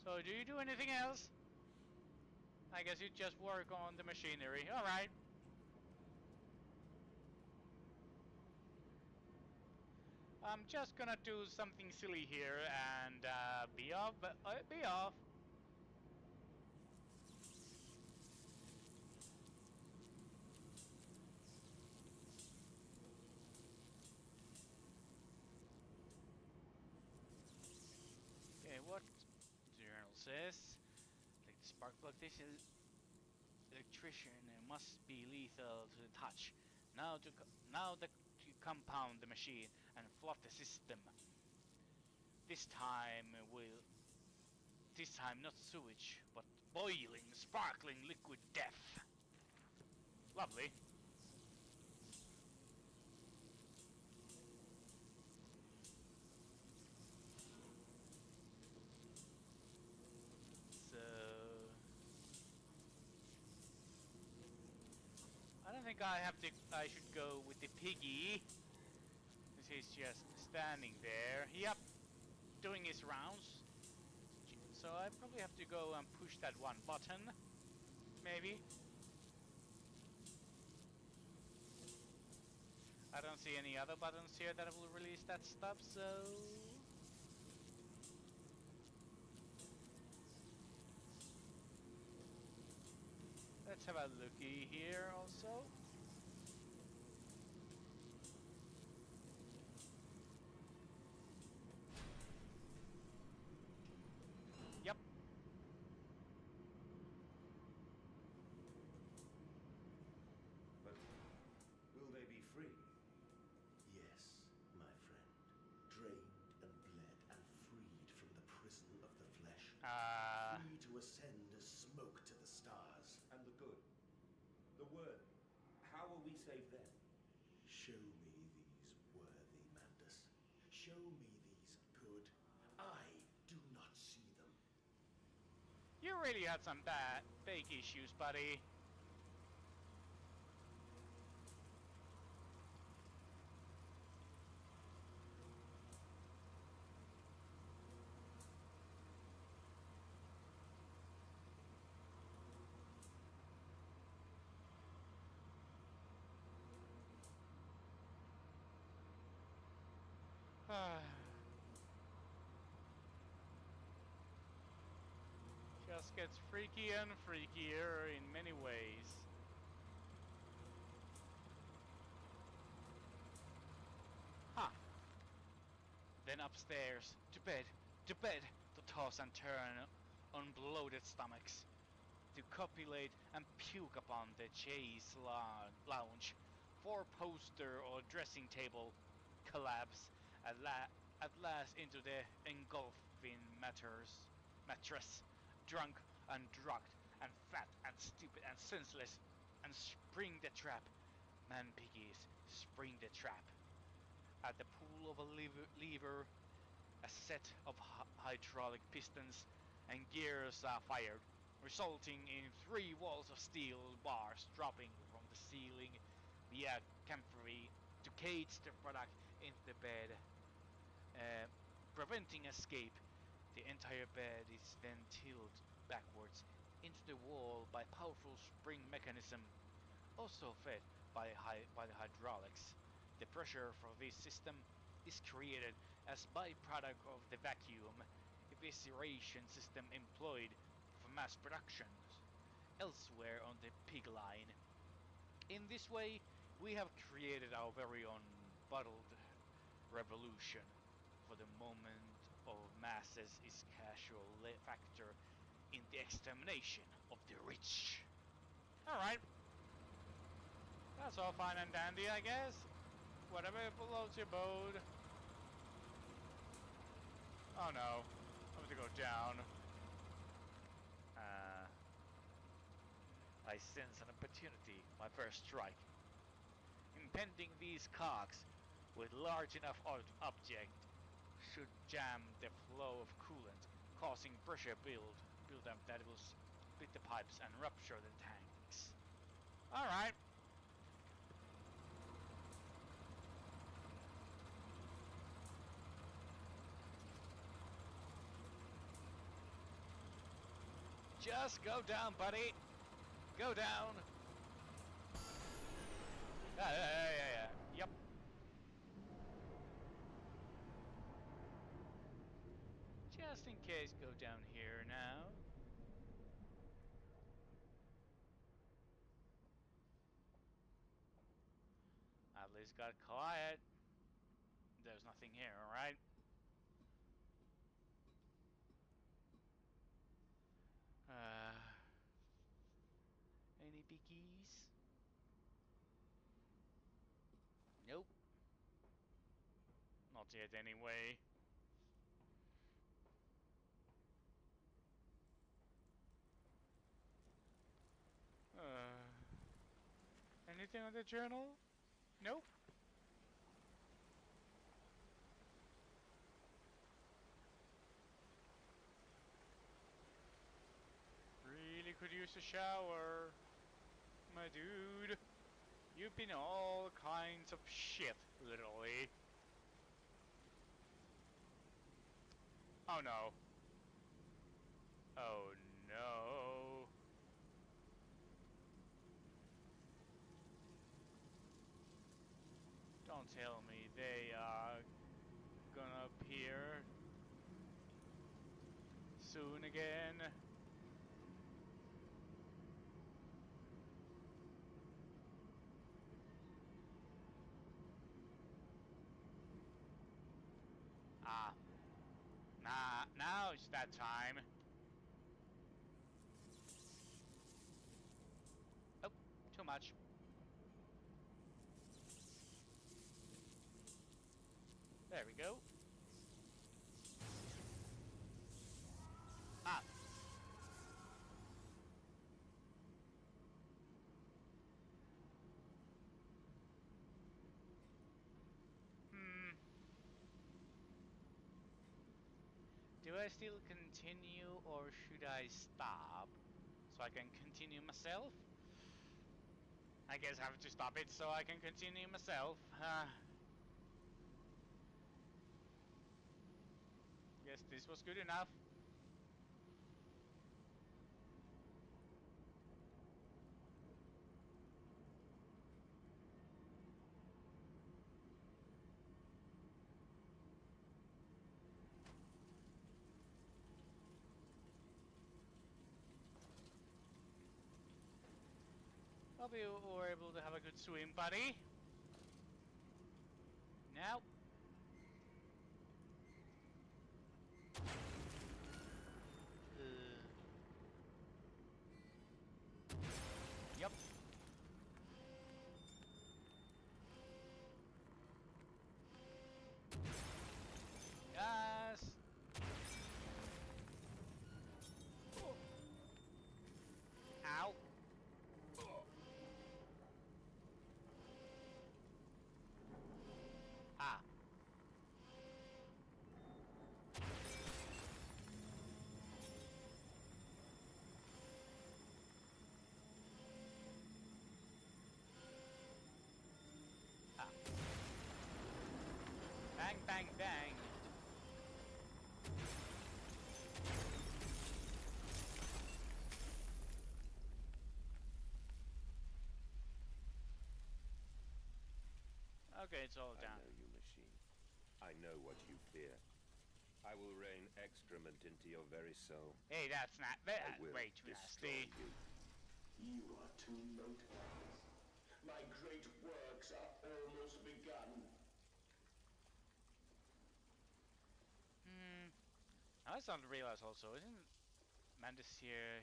So do you do anything else? I guess you just work on the machinery. Alright. I'm just gonna do something silly here and be off. Be off. Okay, what the journal says? Like the spark plug. This electrician must be lethal to the touch. Now to compound the machine and flood the system. This time not sewage, but boiling, sparkling liquid death. Lovely. So I don't think I should go with the piggy. Because he's just standing there. Yep, doing his rounds. So I probably have to go and push that one button. Maybe. I don't see any other buttons here that will release that stuff, so... Let's have a looky here also. Yep. But will they be free? Yes, my friend. Drained and bled and freed from the prison of the flesh. Free to ascend as smoke to the stars. And the good. The worthy. How will we save them? Show me these worthy, Mandus. Show me these good. I do not see them. You really had some big issues, buddy. Just gets freaky and freakier in many ways. Huh. Then upstairs, to bed, to toss and turn on bloated stomachs, to copulate and puke upon the chaise lounge, four-poster or dressing table, collapse at last into the engulfing mattress, drunk and drugged and fat and stupid and senseless, and spring the trap. Man piggies, spring the trap. At the pull of a lever, a set of hydraulic pistons and gears are fired, resulting in 3 walls of steel bars dropping from the ceiling via camphor to cage the product into the bed, preventing escape. The entire bed is then tilted backwards into the wall by powerful spring mechanism, also fed by the hydraulics. The pressure for this system is created as byproduct of the vacuum evisceration system employed for mass production elsewhere on the pig line. In this way, we have created our very own bottled revolution. For the moment of masses is casual factor in the extermination of the rich. Alright. That's all fine and dandy, I guess. Whatever floats your boat. Oh no. I have to go down. I sense an opportunity. My first strike. Impending these cogs with large enough object should jam the flow of coolant, causing pressure build up that will split the pipes and rupture the tanks. Alright. Just go down, buddy. Go down. Yeah. Yep. Just in case, go down here now. At least got quiet. There's nothing here, alright? Any biggies? Nope. Not yet anyway. Anything on the journal? Nope. Really could use a shower. My dude. You've been all kinds of shit, literally. Oh no. Oh no. Don't tell me they are gonna appear soon again. Now it's that time. Oh, too much. There we go. Ah. Do I still continue or should I stop so I can continue myself? I guess I have to stop it so I can continue myself. Guess this was good enough. Hope you were able to have a good swim, buddy. Now. Yep. Bang, bang, bang. Okay, it's all I down. know you, machine. I know what you fear. I will rain excrement into your very soul. Hey, that's not I will way too destroy nasty. you. You are too late, guys. My great works are almost begun. I started to realize also, isn't Mandis here?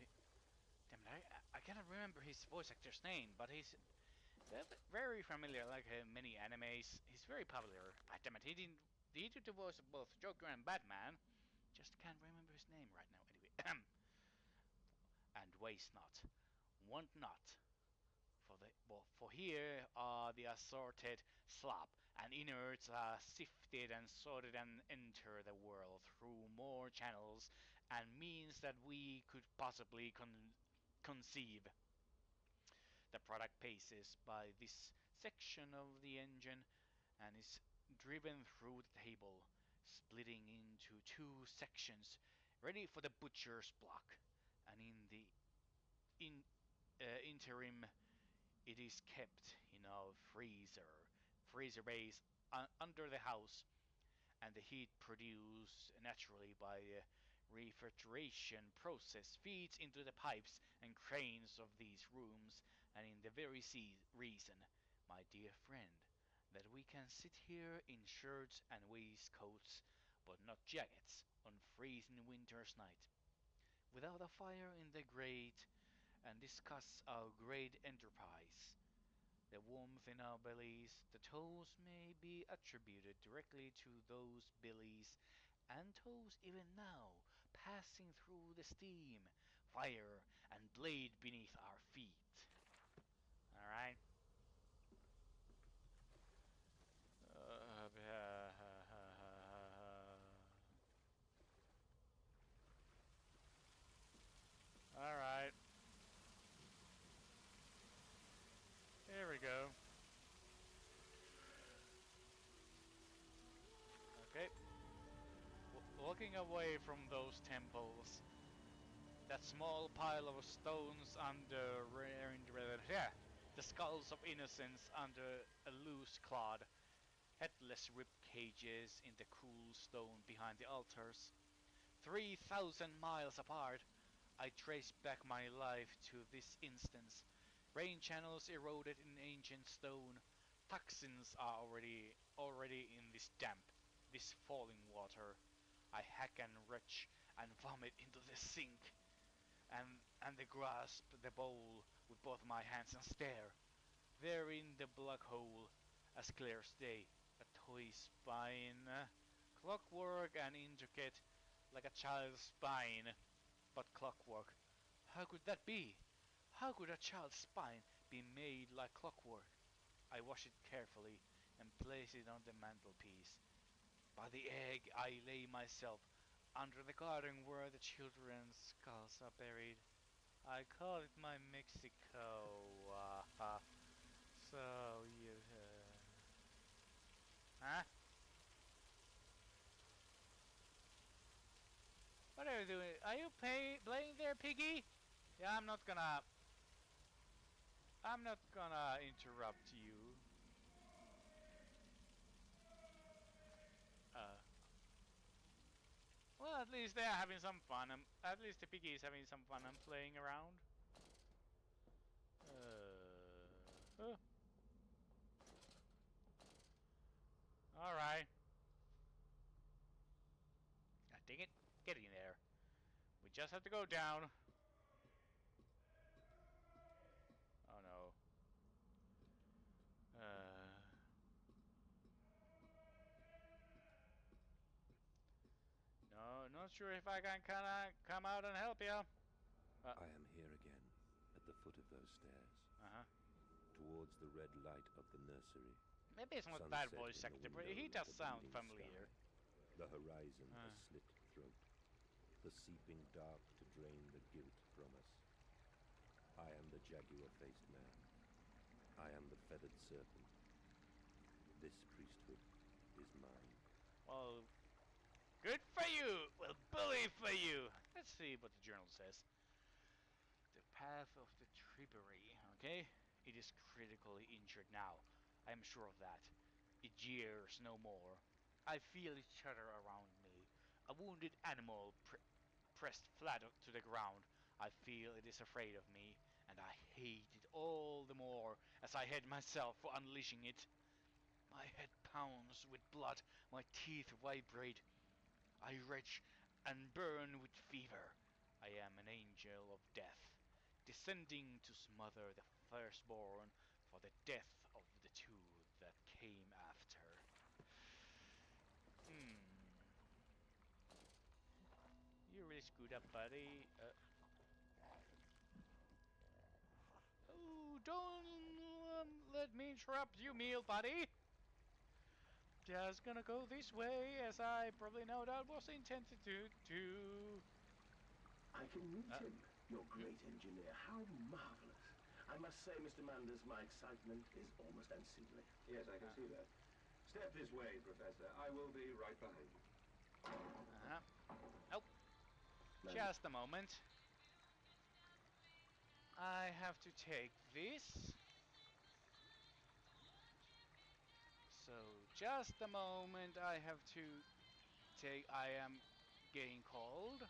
Damn it, I cannot remember his voice actor's name, but he's very familiar, like many animes. He's very popular. Damn it, he did the voice of both Joker and Batman. Just can't remember his name right now. Anyway, and waste not, want not. For here are the assorted slop and innards sifted and sorted and enter the world through more channels and means that we could possibly conceive. The product passes by this section of the engine and is driven through the table, splitting into two sections, ready for the butcher's block. And in the interim, it is kept in a freezer base under the house, and the heat produced naturally by the refrigeration process feeds into the pipes and cranes of these rooms, and in the very reason, my dear friend, that we can sit here in shirts and waistcoats, but not jackets, on freezing winter's night, without a fire in the grate, and discuss our great enterprise. The warmth in our bellies, the toes may be attributed directly to those bellies, and toes even now, passing through the steam, fire, and blade beneath our feet. Alright? Alright. Here we go. Okay. Looking away from those temples, that small pile of stones under yeah, the skulls of innocents under a loose clod, headless rib cages in the cool stone behind the altars. 3,000 miles apart, I trace back my life to this instance. Rain channels eroded in ancient stone. Toxins are already in this damp, this falling water. I hack and retch and vomit into the sink, and the grasp the bowl with both my hands and stare. There in the black hole, as clear as day, a toy spine, clockwork and intricate, like a child's spine, but clockwork. How could that be? How could a child's spine be made like clockwork? I wash it carefully and place it on the mantelpiece. By the egg I lay myself, under the garden where the children's skulls are buried. I call it my Mexico. So you... Huh? What are you doing? Are you playing there, piggy? Yeah, I'm not gonna interrupt you. Uh, well, at least they're having some fun. At least the piggy is having some fun and playing around. Huh. Alright. God dang it. Get in there. We just have to go down. Oh no. No, not sure if I can kinda come out and help you. I am here again, at the foot of those stairs. Uh-huh. Towards the red light of the nursery. Maybe it's not Sunset that voice in the actor, but he window does of the sound bleeding familiar. sky. The horizon a slit throat. The seeping dark to drain the guilt from us. I am the jaguar-faced man. I am the feathered serpent. This priesthood is mine. Well, good for you! Well, bully for you! Let's see what the journal says. The path of the tribbery, okay? It is critically injured now. I am sure of that. It jeers no more. I feel it shudder around me. A wounded animal pressed flat to the ground. I feel it is afraid of me, and I hate it all the more as I hate myself for unleashing it. My head pounds with blood, my teeth vibrate. I retch and burn with fever. I am an angel of death, descending to smother the firstborn for the death of the two that came after. Hmm. You really screwed up, buddy. Oh, don't let me interrupt you, meal buddy. Just gonna go this way, as I probably know that was intended to. I can meet him, your great engineer. How marvelous. I must say, Mr. Manders, my excitement is almost unseemly. Yes, I can see that. Step this way, Professor. I will be right behind you. Oh, just a moment. I have to take this. So, just a moment. I have to take. I am getting cold.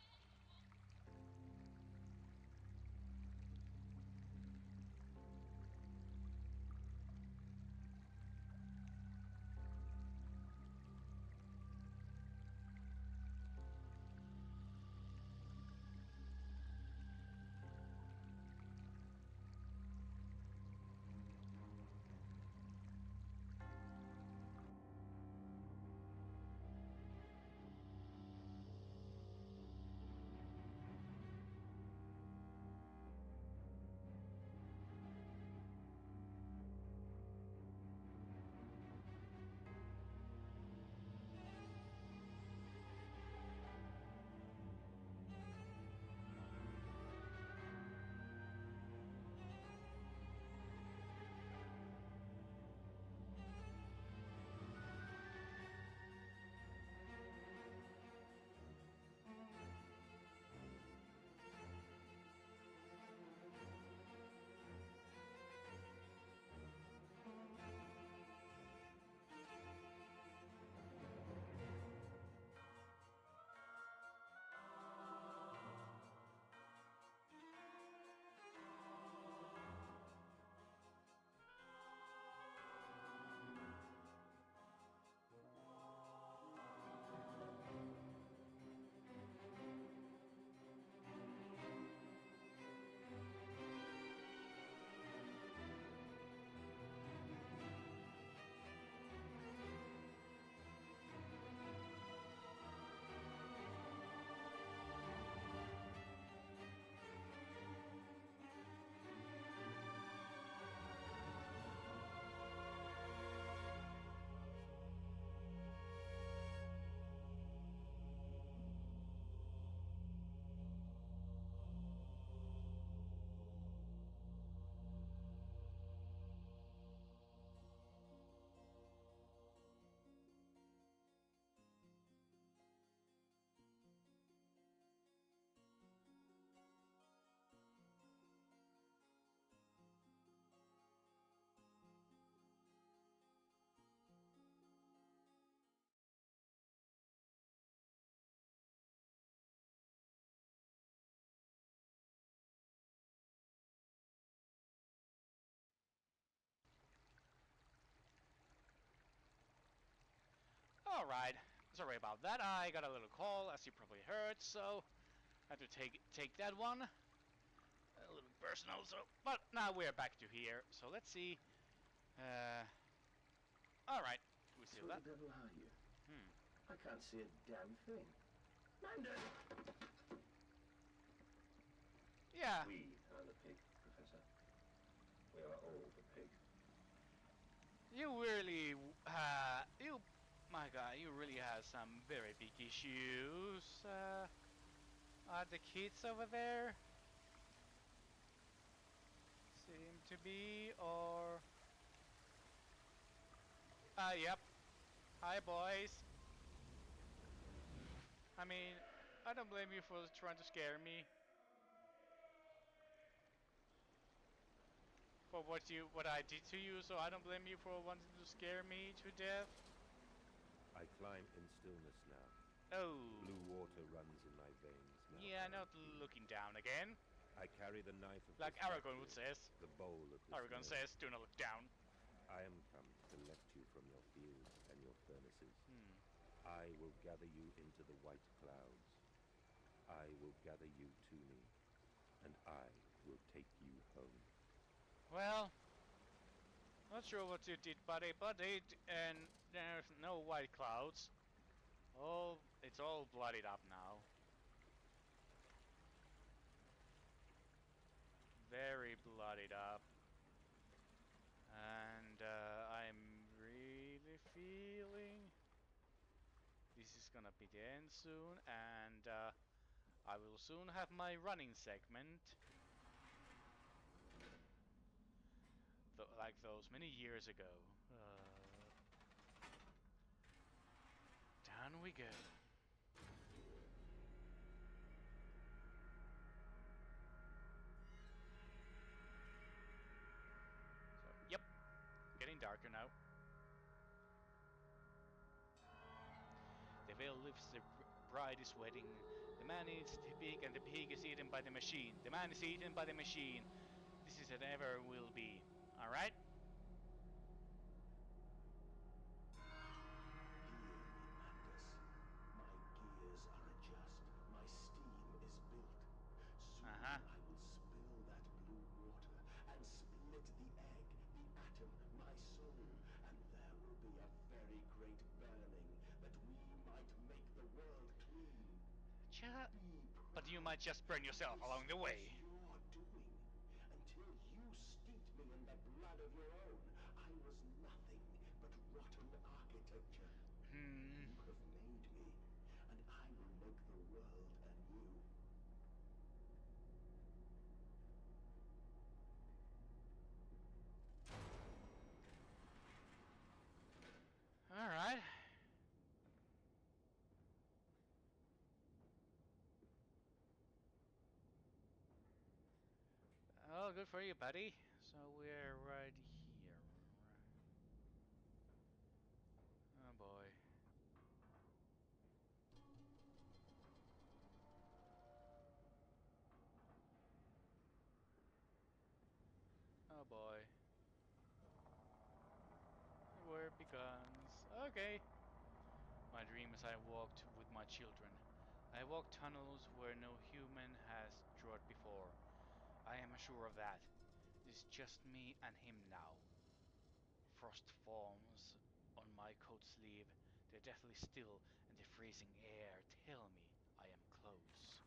All right. Sorry about that. I got a little call, as you probably heard, so I had to take that one. A little personal, so. But now we're back to here. So let's see. All right. We see So that. the devil are you? Hmm. I can't see a damn thing. Manders! Yeah. We are the pig, Professor. We are all the pig. You really. You. My God, you really have some very big issues. Are the kids over there? Seem to be, or. Yep. Hi, boys. I mean, I don't blame you for trying to scare me. For what I did to you, so I don't blame you for wanting to scare me to death. I climb in stillness now. Oh. Blue water runs in my veins now. Yeah, not looking down again. I carry the knife of Like this Aragorn would battlefield, say. the bowl of this Aragorn mill. says, do not look down. I am come to lift you from your fields and your furnaces. Hmm. I will gather you into the white clouds. I will gather you to me, and I will take you home. Well, not sure what you did, buddy, but and there's no white clouds. It's all bloodied up now. Very bloodied up. And I'm really feeling this is gonna be the end soon, and I will soon have my running segment. Like those many years ago. Down we go. So, yep, getting darker now. The veil lifts, the bride is wedding. The man eats the pig and the pig is eaten by the machine. The man is eaten by the machine. This is and ever will be. Alright? Hear me, Mandus. My gears are adjust. My steam is built. Soon Uh-huh. I will spill that blue water and split the egg, the atom, my soul, and there will be a very great burning that we might make the world clean. But you might just burn yourself along the way. You're doing. Until you steeped me in the blood of your own, I was nothing but rotten architecture. You have made me, and I will make the world anew. Alright. Oh, good for you, buddy. So we're right here. Oh boy. Oh boy. Where it begins. Okay. My dream as I walked with my children. I walked tunnels where no human has trod before. I am sure of that. It's just me and him now. Frost forms on my coat sleeve. They're deathly still, and the freezing air tell me I am close.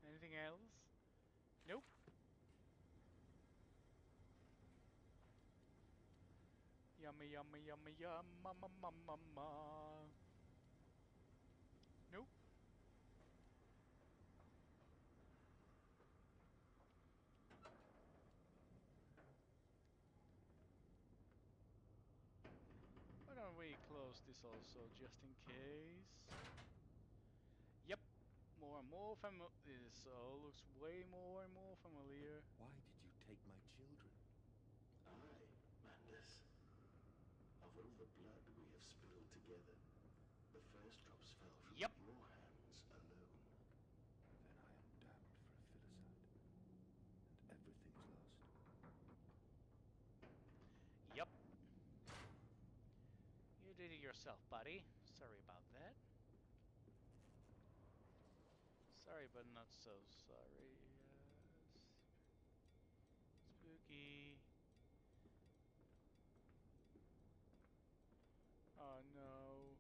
Anything else? Nope. Yummy, yummy, yummy, yum, mama, mama, mama. Nope. Why don't we close this also, just in case? Yep. More and more familiar. This all looks way more and more familiar. Why did you take my children? Aye, Mandus. Of all the blood we have spilled together, the first drops fell from Yep. your hands alone. Then I am damned for a filicide, and everything's lost. Yep. You did it yourself, buddy. Sorry about that. Sorry, but not so sorry. Spooky. Oh no.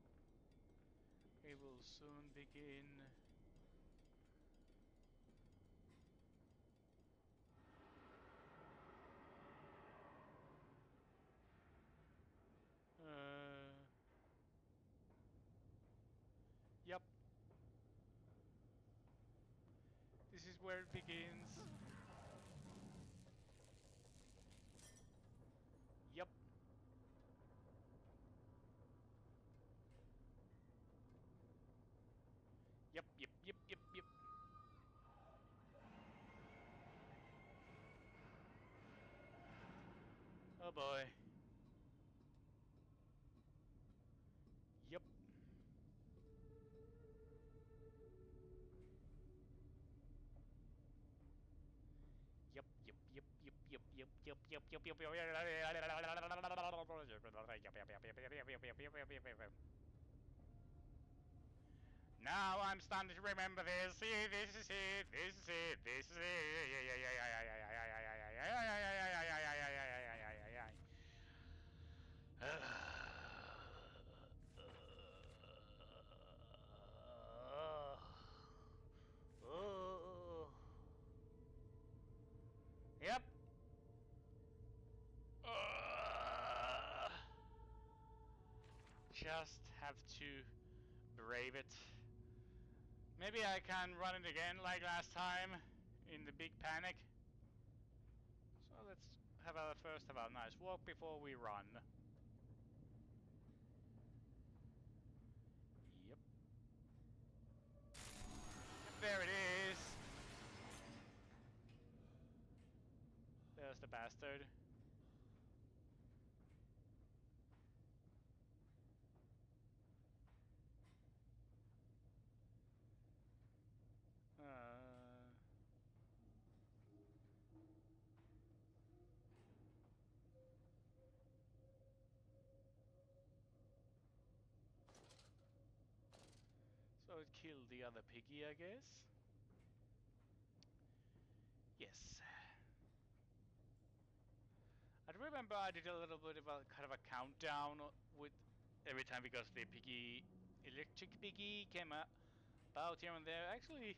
It will soon begin. Yep. This is where it begins. Oh boy. Yep. Yep, yep, yep, yep, yep, yep, yep, yep, yep, yep, yep. Now I'm starting to remember this. See, this is it. This is it. This is it. Yep. Just have to brave it. Maybe I can run it again like last time in the big panic. So let's first have a nice walk before we run. Yep. And there it is. There's the bastard. So it killed the other piggy, I guess. Yes. I remember I did a little bit of a kind of a countdown with every time because the piggy, electric piggy, came out about here and there. Actually,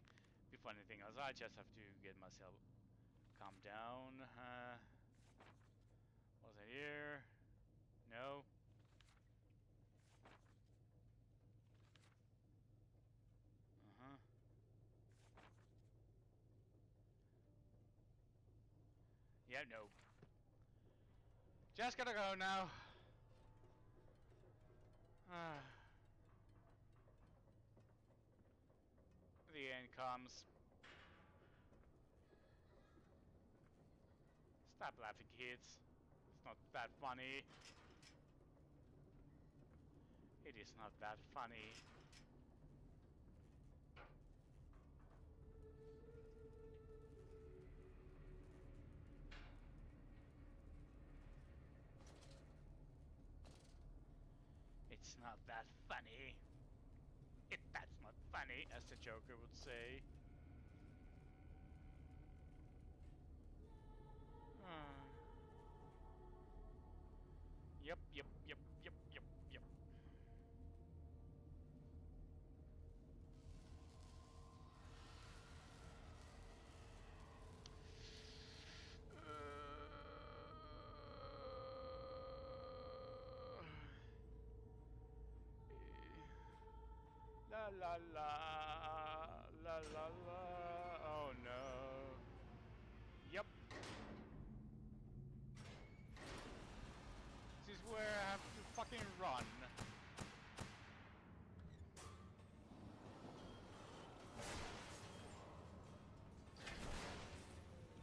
before anything else, I just have to get myself calm down. Was I here? No. Uh-huh. Yeah, no. Just gotta go now. The end comes. Stop laughing, kids. It's not that funny. It is not that funny. It's not that funny. That's not funny, as the Joker would say. Yep, yep, yep, yep, yep, yep. La la la, la la la. Oh no. Yep. This is where I have to fucking run.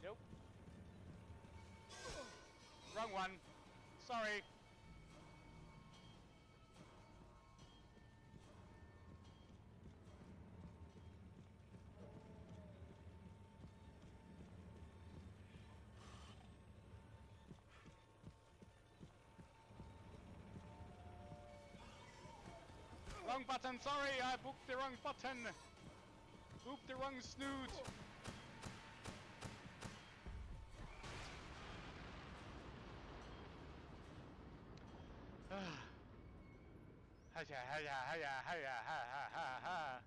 Nope. Wrong one. Sorry. Wrong button, sorry, I booked the wrong button. Booped the wrong snoot. Hiya, hiya, hiya, hiya, ha, ha, ha, ha.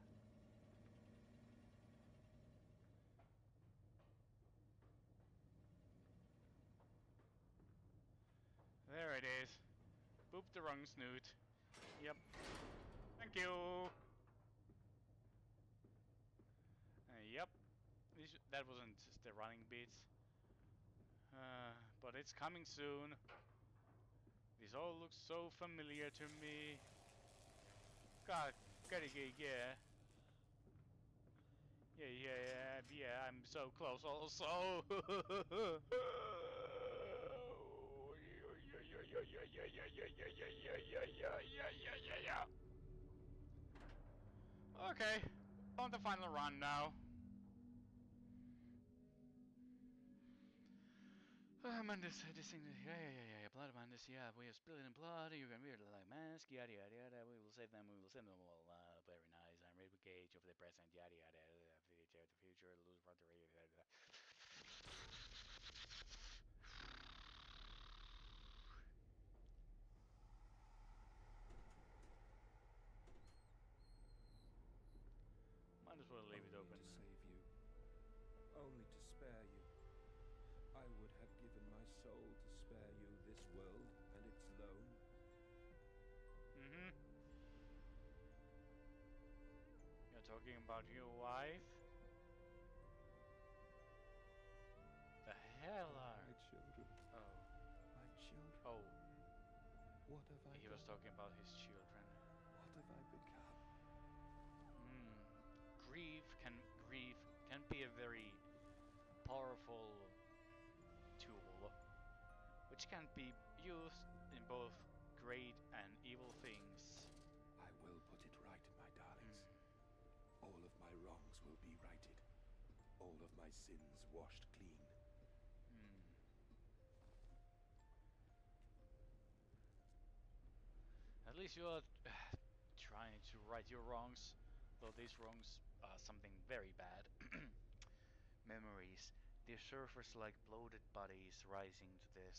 There it is. Boop the wrong snoot. Yep. Thank you. Yep. That wasn't just the running beats. But it's coming soon. This all looks so familiar to me. God, gotta get, yeah. Yeah, yeah, yeah, yeah, I'm so close also. Okay, on the final run now. Amnesia, this thing, yeah, blood of Amnesia, we are spilling in blood, you can read it like mask, yada yada yada, we will save them all, very nice, I'm ready to gauge of the present, yada yada yada, the future, lose front the radio, yada. Might as well leave it open. To save you. Only to spare you. I would have given my soul to spare you this world and its loan. You're talking about your wife? The hell are... My children. Oh. My children. Oh. What have I He done? was talking about his children. What have I become? Grief can be a very powerful tool, which can be used in both great and evil things. I will put it right, my darlings. All of my wrongs will be righted. All of my sins washed clean. At least you're trying to right your wrongs, though these wrongs are something very bad. Memories, they surface like bloated bodies rising to the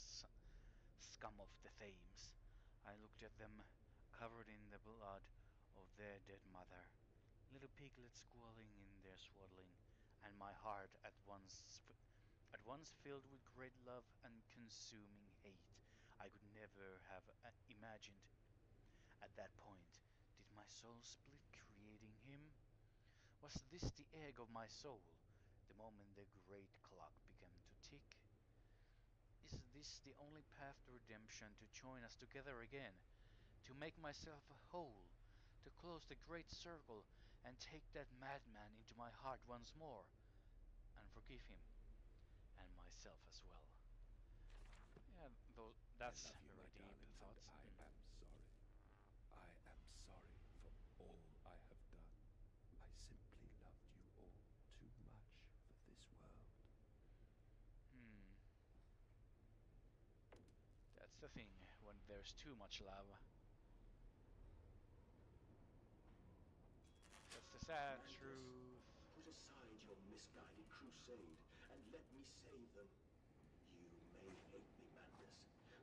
scum of the Thames. I looked at them, covered in the blood of their dead mother, little piglets squalling in their swaddling, and my heart at once filled with great love and consuming hate. I could never have imagined. At that point, did my soul split, creating him? Was this the egg of my soul, the moment the great clock began to tick? Is this the only path to redemption, to join us together again, to make myself whole, to close the great circle and take that madman into my heart once more, and forgive him, and myself as well? Yeah, that's I love you, very my deep darlings, thoughts. and I am sorry. I am sorry for all I have done. I simply loved you all too much for this world. That's the thing, when there's too much love. That's the sad Mantis, truth. put aside your misguided crusade and let me save them. You may hate me, Mantis,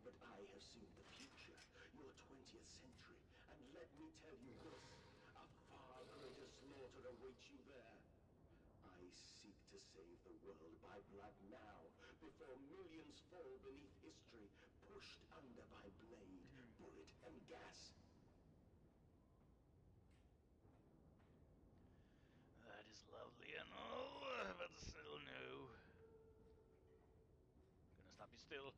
but I have seen the future, your 20th century, and let me tell you this, a far greater slaughter awaits you there. I seek to save the world by blood now, before millions fall beneath history, pushed under by blade, bullet, and gas. That is lovely and all, but still no. I'm gonna stop you still.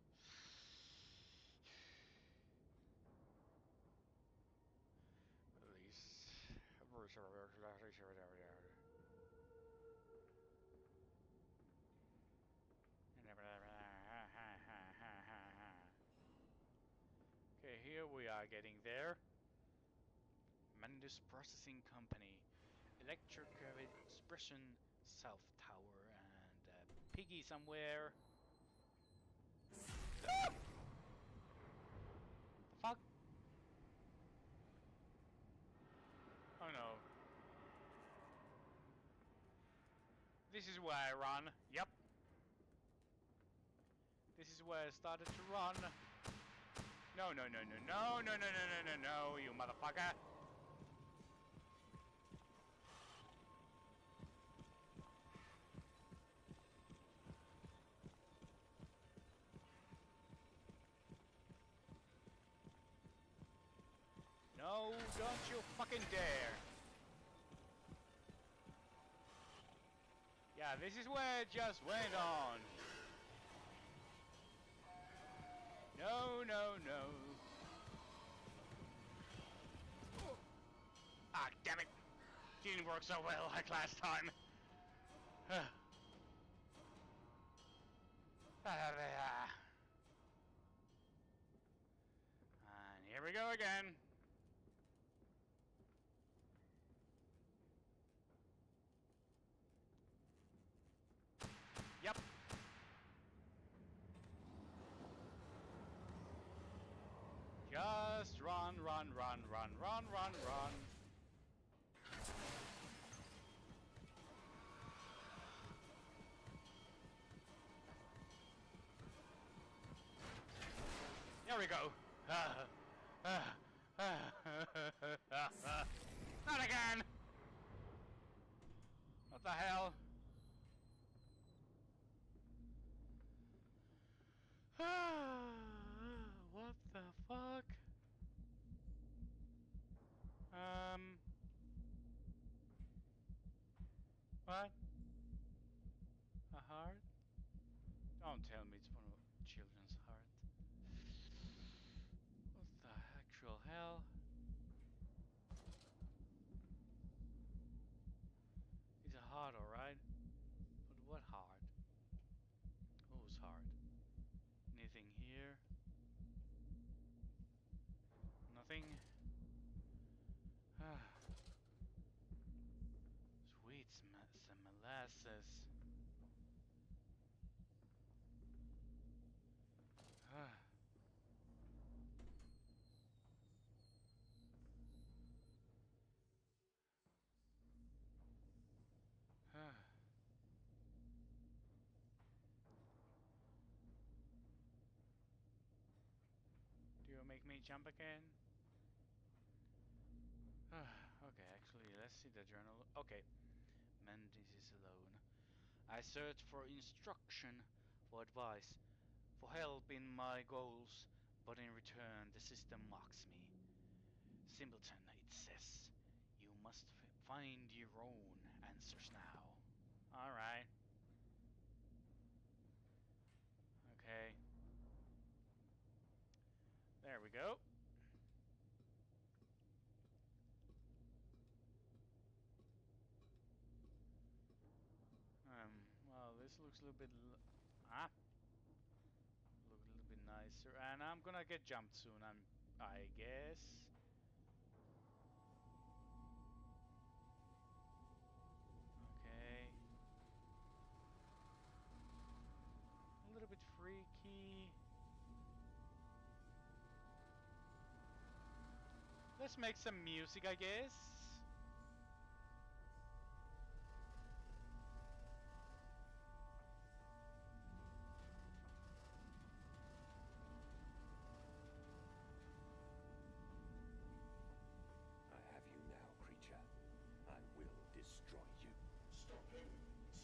Release. Okay, here we are getting there. Mandus Processing Company, Electric Expression South Tower, and Piggy somewhere. Ah! The fuck? Oh no. This is where I run. Yep. This is where I started to run. No, no, no, no, no, no, no, no, no, no, no, you motherfucker. No, don't you fucking dare. Yeah, this is where it just went on. No, no, no. Ah, damn it. Didn't work so well like last time. we go again. Yep. Just run, run, run, run, run, run, run. There we go. Not again. What the hell? What the fuck? What? A heart? Don't tell me it's one of children's heart. What the actual hell? It's a heart, alright. But what heart? Whose heart? Anything here? Nothing? Sweet some molasses. Do you make me jump again? Okay, actually, let's see the journal. Okay. Mendes is alone. I search for instruction, for advice, for help in my goals, but in return the system mocks me. Simpleton, it says. You must find your own answers now. Alright. Okay. There we go. Well, this looks a little bit look a little bit nicer, and I'm gonna get jumped soon. I guess. Okay. A little bit freaky. Let's make some music, I guess. I have you now, creature. I will destroy you. Stop him!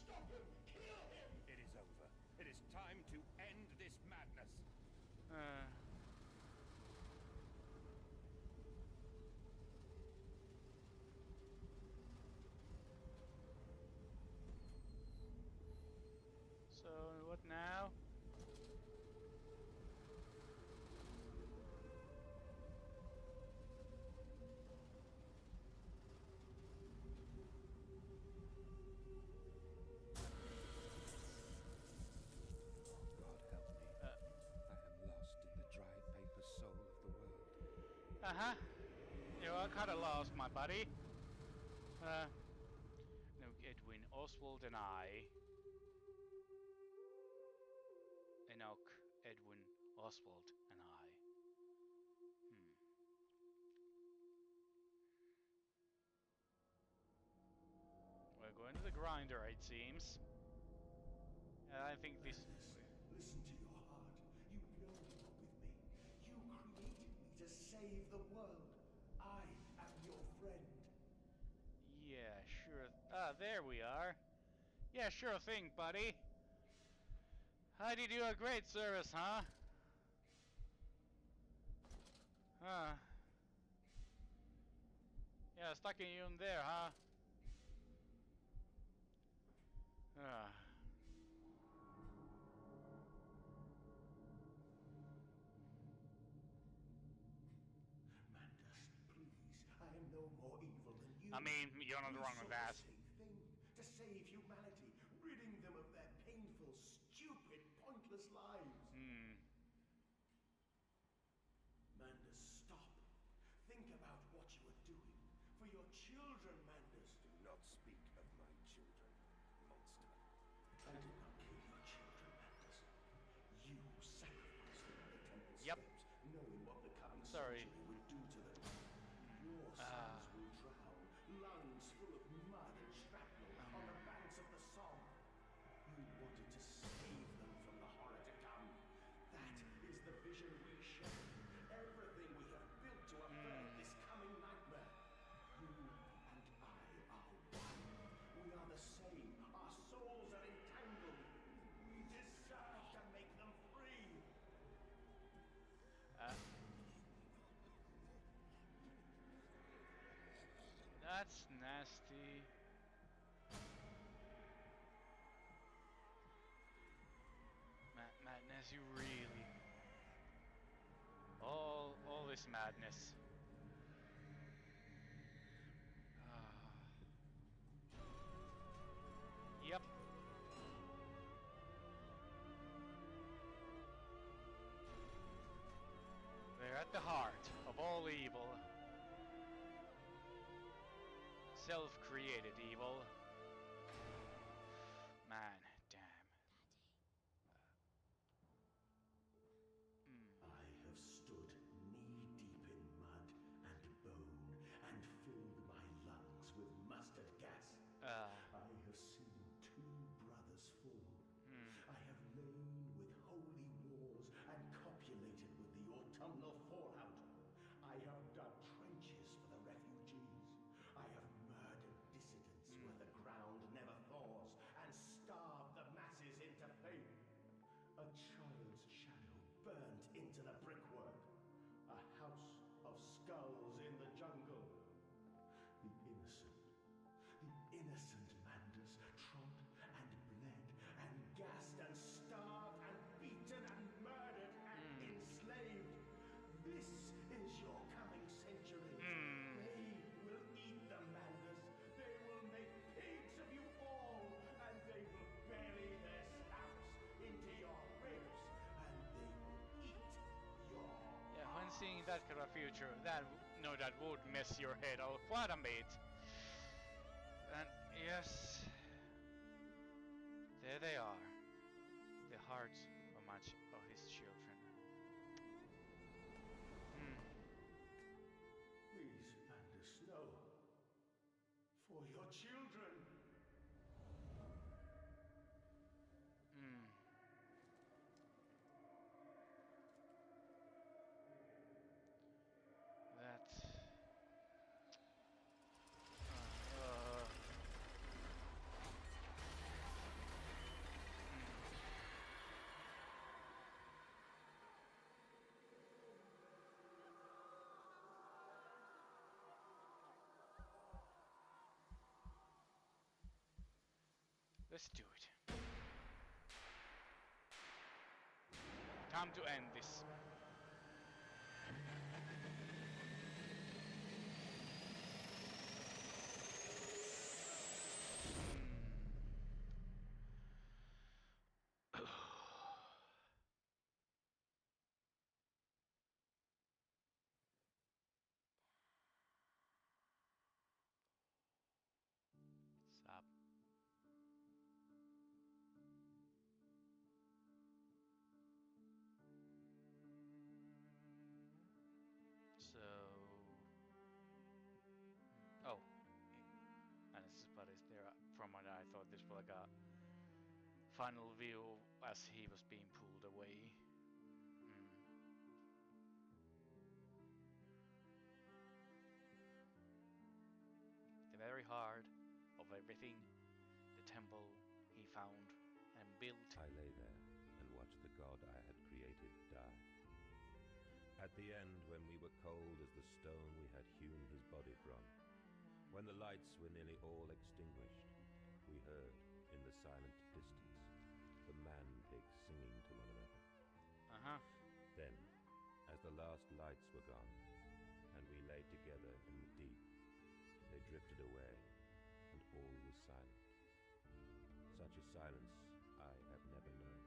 Stop him! Kill him! It is over. It is time to end this madness. So, what now? God help me. I am lost in the dry paper soul of the world. Uh-huh. You are kinda lost, my buddy. No, Edwin, Oswald and I. Enoch, Edwin, Oswald and I. We're going to the grinder, it seems. I think this... Listen to your heart. You know you're with me. You created me to save the world. I am your friend. Yeah, sure. There we are. Yeah, sure thing, buddy. I did you a great service, huh? Yeah, stuck in you in there, huh? Mandas, please. I am no more evil than you. I mean, you're not We wrong saw with that. the same thing. To save humanity, ridding them of their painful, stupid, pointless lives. Mandas, stop. children, Mandus. Do not speak of my children, monster. I did not kill your children, Mandus. You sacrificed them on the temple Yep. steps, knowing what the coming Sorry. century would do to them. Your sons will drown, lungs full of mud and shrapnel, on the banks of the Somme. You wanted to save them from the horror to come. That is the vision we share. Everything we have built to avert this coming nightmare. You and I are one. We are the same. Our souls are entangled. We deserve to make them free. That's nasty. Madness, you really. All this madness. Yep. They're at the heart of all evil. Self-created evil. Man, damn. I have stood knee-deep in mud and bone and filled my lungs with mustard gas. I have seen two brothers fall. I have lain with holy wars and copulated with the autumnal fallout. I have dug trenches for the refugees. I have murdered dissidents where the ground never thaws and starved the masses into pain. A child's shadow burnt into the brickwork. A house of skulls in the jungle. The innocent Mandus trod and bled and gassed and starved and beaten and murdered and enslaved. This is your coming century. They will eat the Mandus. They will make pigs of you all, and they will bury their snouts into your ribs, and they will eat your Yeah, when seeing that kind of future, that would mess your head out quite a bit. And yes, there they are, the hearts of much of his children. Please, Mandus, no. For your children. That. Let's do it. Time to end this. Stop. So, oh, and this is but is there from what I thought this was like a final view as he was being pulled away. The very heart of everything, the temple he found and built. I lay there and watched the god I had created die. At the end, when we were cold as the stone we had hewn his body from, when the lights were nearly all extinguished, we heard, in the silent distance, the man-pigs singing to one another. Then, as the last lights were gone, and we lay together in the deep, they drifted away, and all was silent. Such a silence I have never known.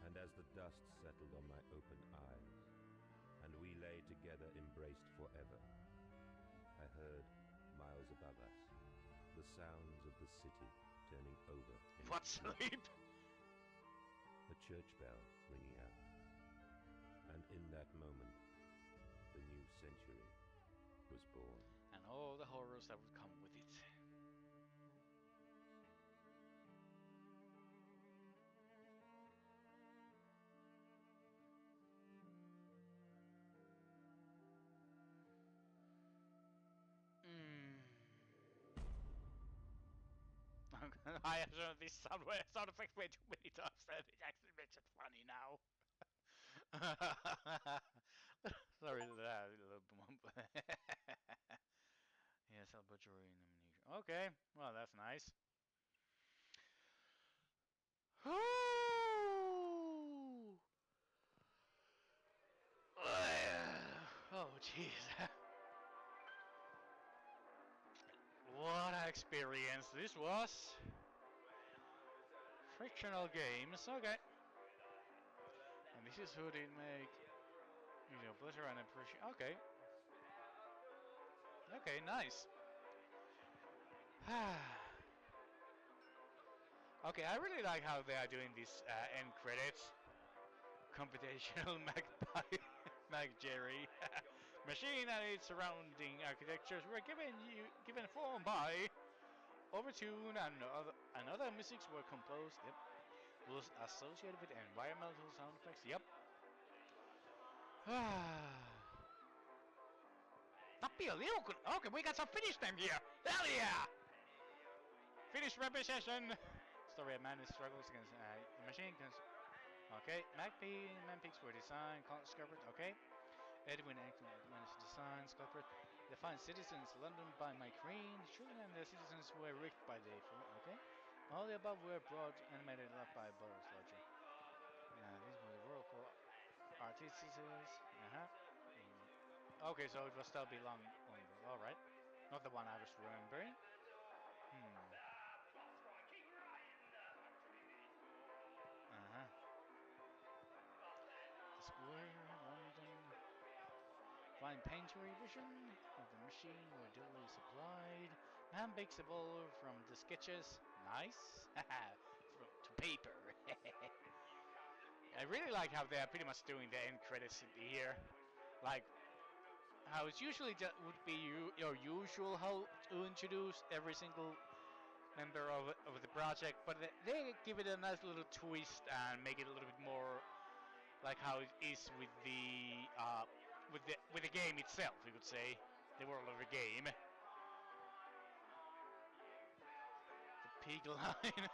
And as the dust settled on my open eyes, and we lay together embraced forever, heard, miles above us, the sounds of the city turning over in What its sleep. sleep? A church bell ringing out. And in that moment, the new century was born. And all the horrors that would come with it. I have shown this sound effect way too many times that it actually makes it funny now. Sorry for that, a little bump. Yes, I'll butcher in Amnesia. Okay, well that's nice. Oh jeez. What an experience this was. Frictional games, okay. And this is who did make, you know, Blizzard and Appreciate. Okay. Okay, nice. Okay, I really like how they are doing this end credits. Computational Magpie, Jerry. Machine and its surrounding architectures were given form by Overtune and other musics were composed. Yep. Was associated with environmental sound effects. Yep. Okay, we got some finish time here. Hell yeah! Finish repetition. Story of man who struggles against the machine. Okay, Magpies were designed, discovered. Okay. Edwin managed to design, sculpted. The fine citizens, London by Mike Green. Children and their citizens were rigged by Dave. Okay. All the above were broad animated love by Boris Lodger. These were the world for artists. Okay, so it will still be long. Alright. Not the one I was remembering. The Square, London. Fine painter vision of the machine were duly supplied. Man-bixable from the sketches. Nice. To paper. I really like how they are pretty much doing the end credits here. Like, how it's usually would be your usual how to introduce every single member of the project, but they give it a nice little twist and make it a little bit more like how it is with the game itself. You could say the world of the game. The pig line.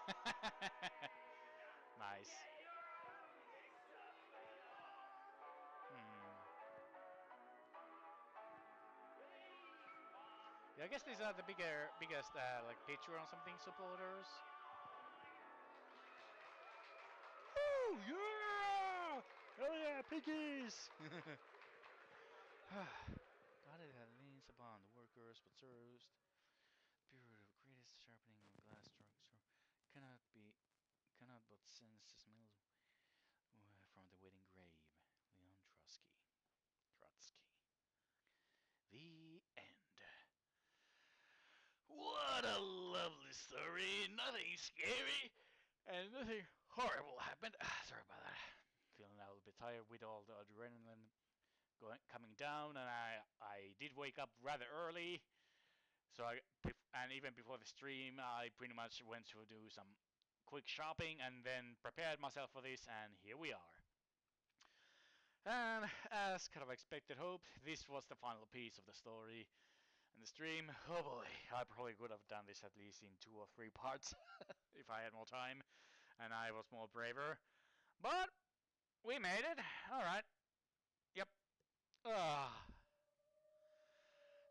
Nice. Yeah, I guess these are the biggest like Patreon something supporters. Oh yeah! Oh yeah, piggies! God, it leans upon the workers, but serves period of greatest sharpening of glass structure cannot but sense the smell from the waiting grave. Leon Trotsky. The end. What a lovely story. Nothing scary and nothing horrible happened. Sorry about that. Feeling a little bit tired with all the adrenaline coming down, and I did wake up rather early. So and even before the stream, I pretty much went to do some quick shopping and then prepared myself for this, and here we are. And as kind of expected, hoped, this was the final piece of the story. And the stream, oh boy, I probably could have done this at least in 2 or 3 parts if I had more time and I was more braver. But we made it. Alright. Yep.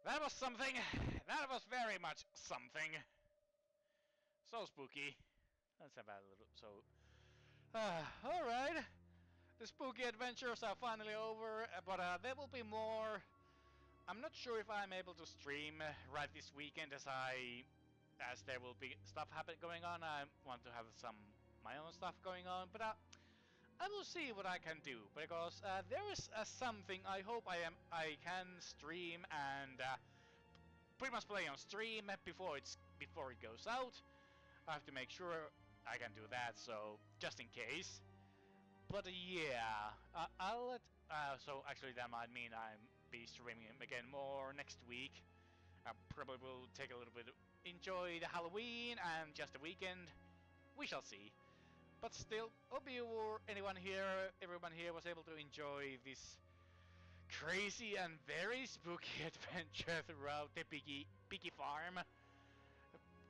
That was something. That was very much something. So spooky. Let's have a little. Alright. The spooky adventures are finally over, but there will be more. I'm not sure if I'm able to stream right this weekend as there will be stuff going on. I want to have my own stuff going on, but I will see what I can do, because there is something I hope I can stream and pretty much play on stream before it goes out. I have to make sure I can do that, so just in case. But yeah, I'll let. So actually, that might mean I'm be streaming again more next week. I probably will take a little bit, enjoy the Halloween and just the weekend. We shall see. But still, hope you or everyone here was able to enjoy this crazy and very spooky adventure throughout the Piggy farm,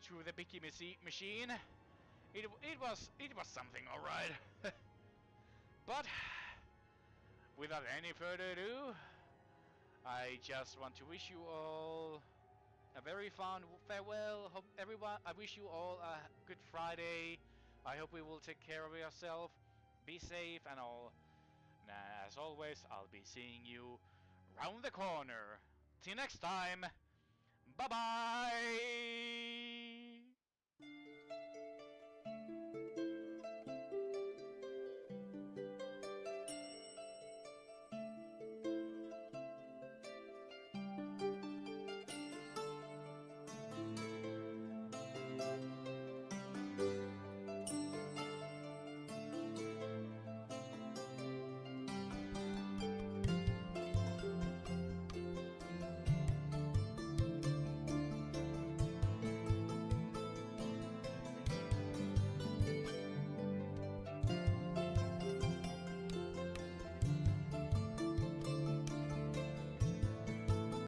through the Piggy machine. It was something, all right. But without any further ado, I just want to wish you all a very fond farewell. Hope everyone. I wish you all a good Friday. I hope we will take care of yourself. Be safe and all. And as always, I'll be seeing you round the corner. Till next time. Bye bye.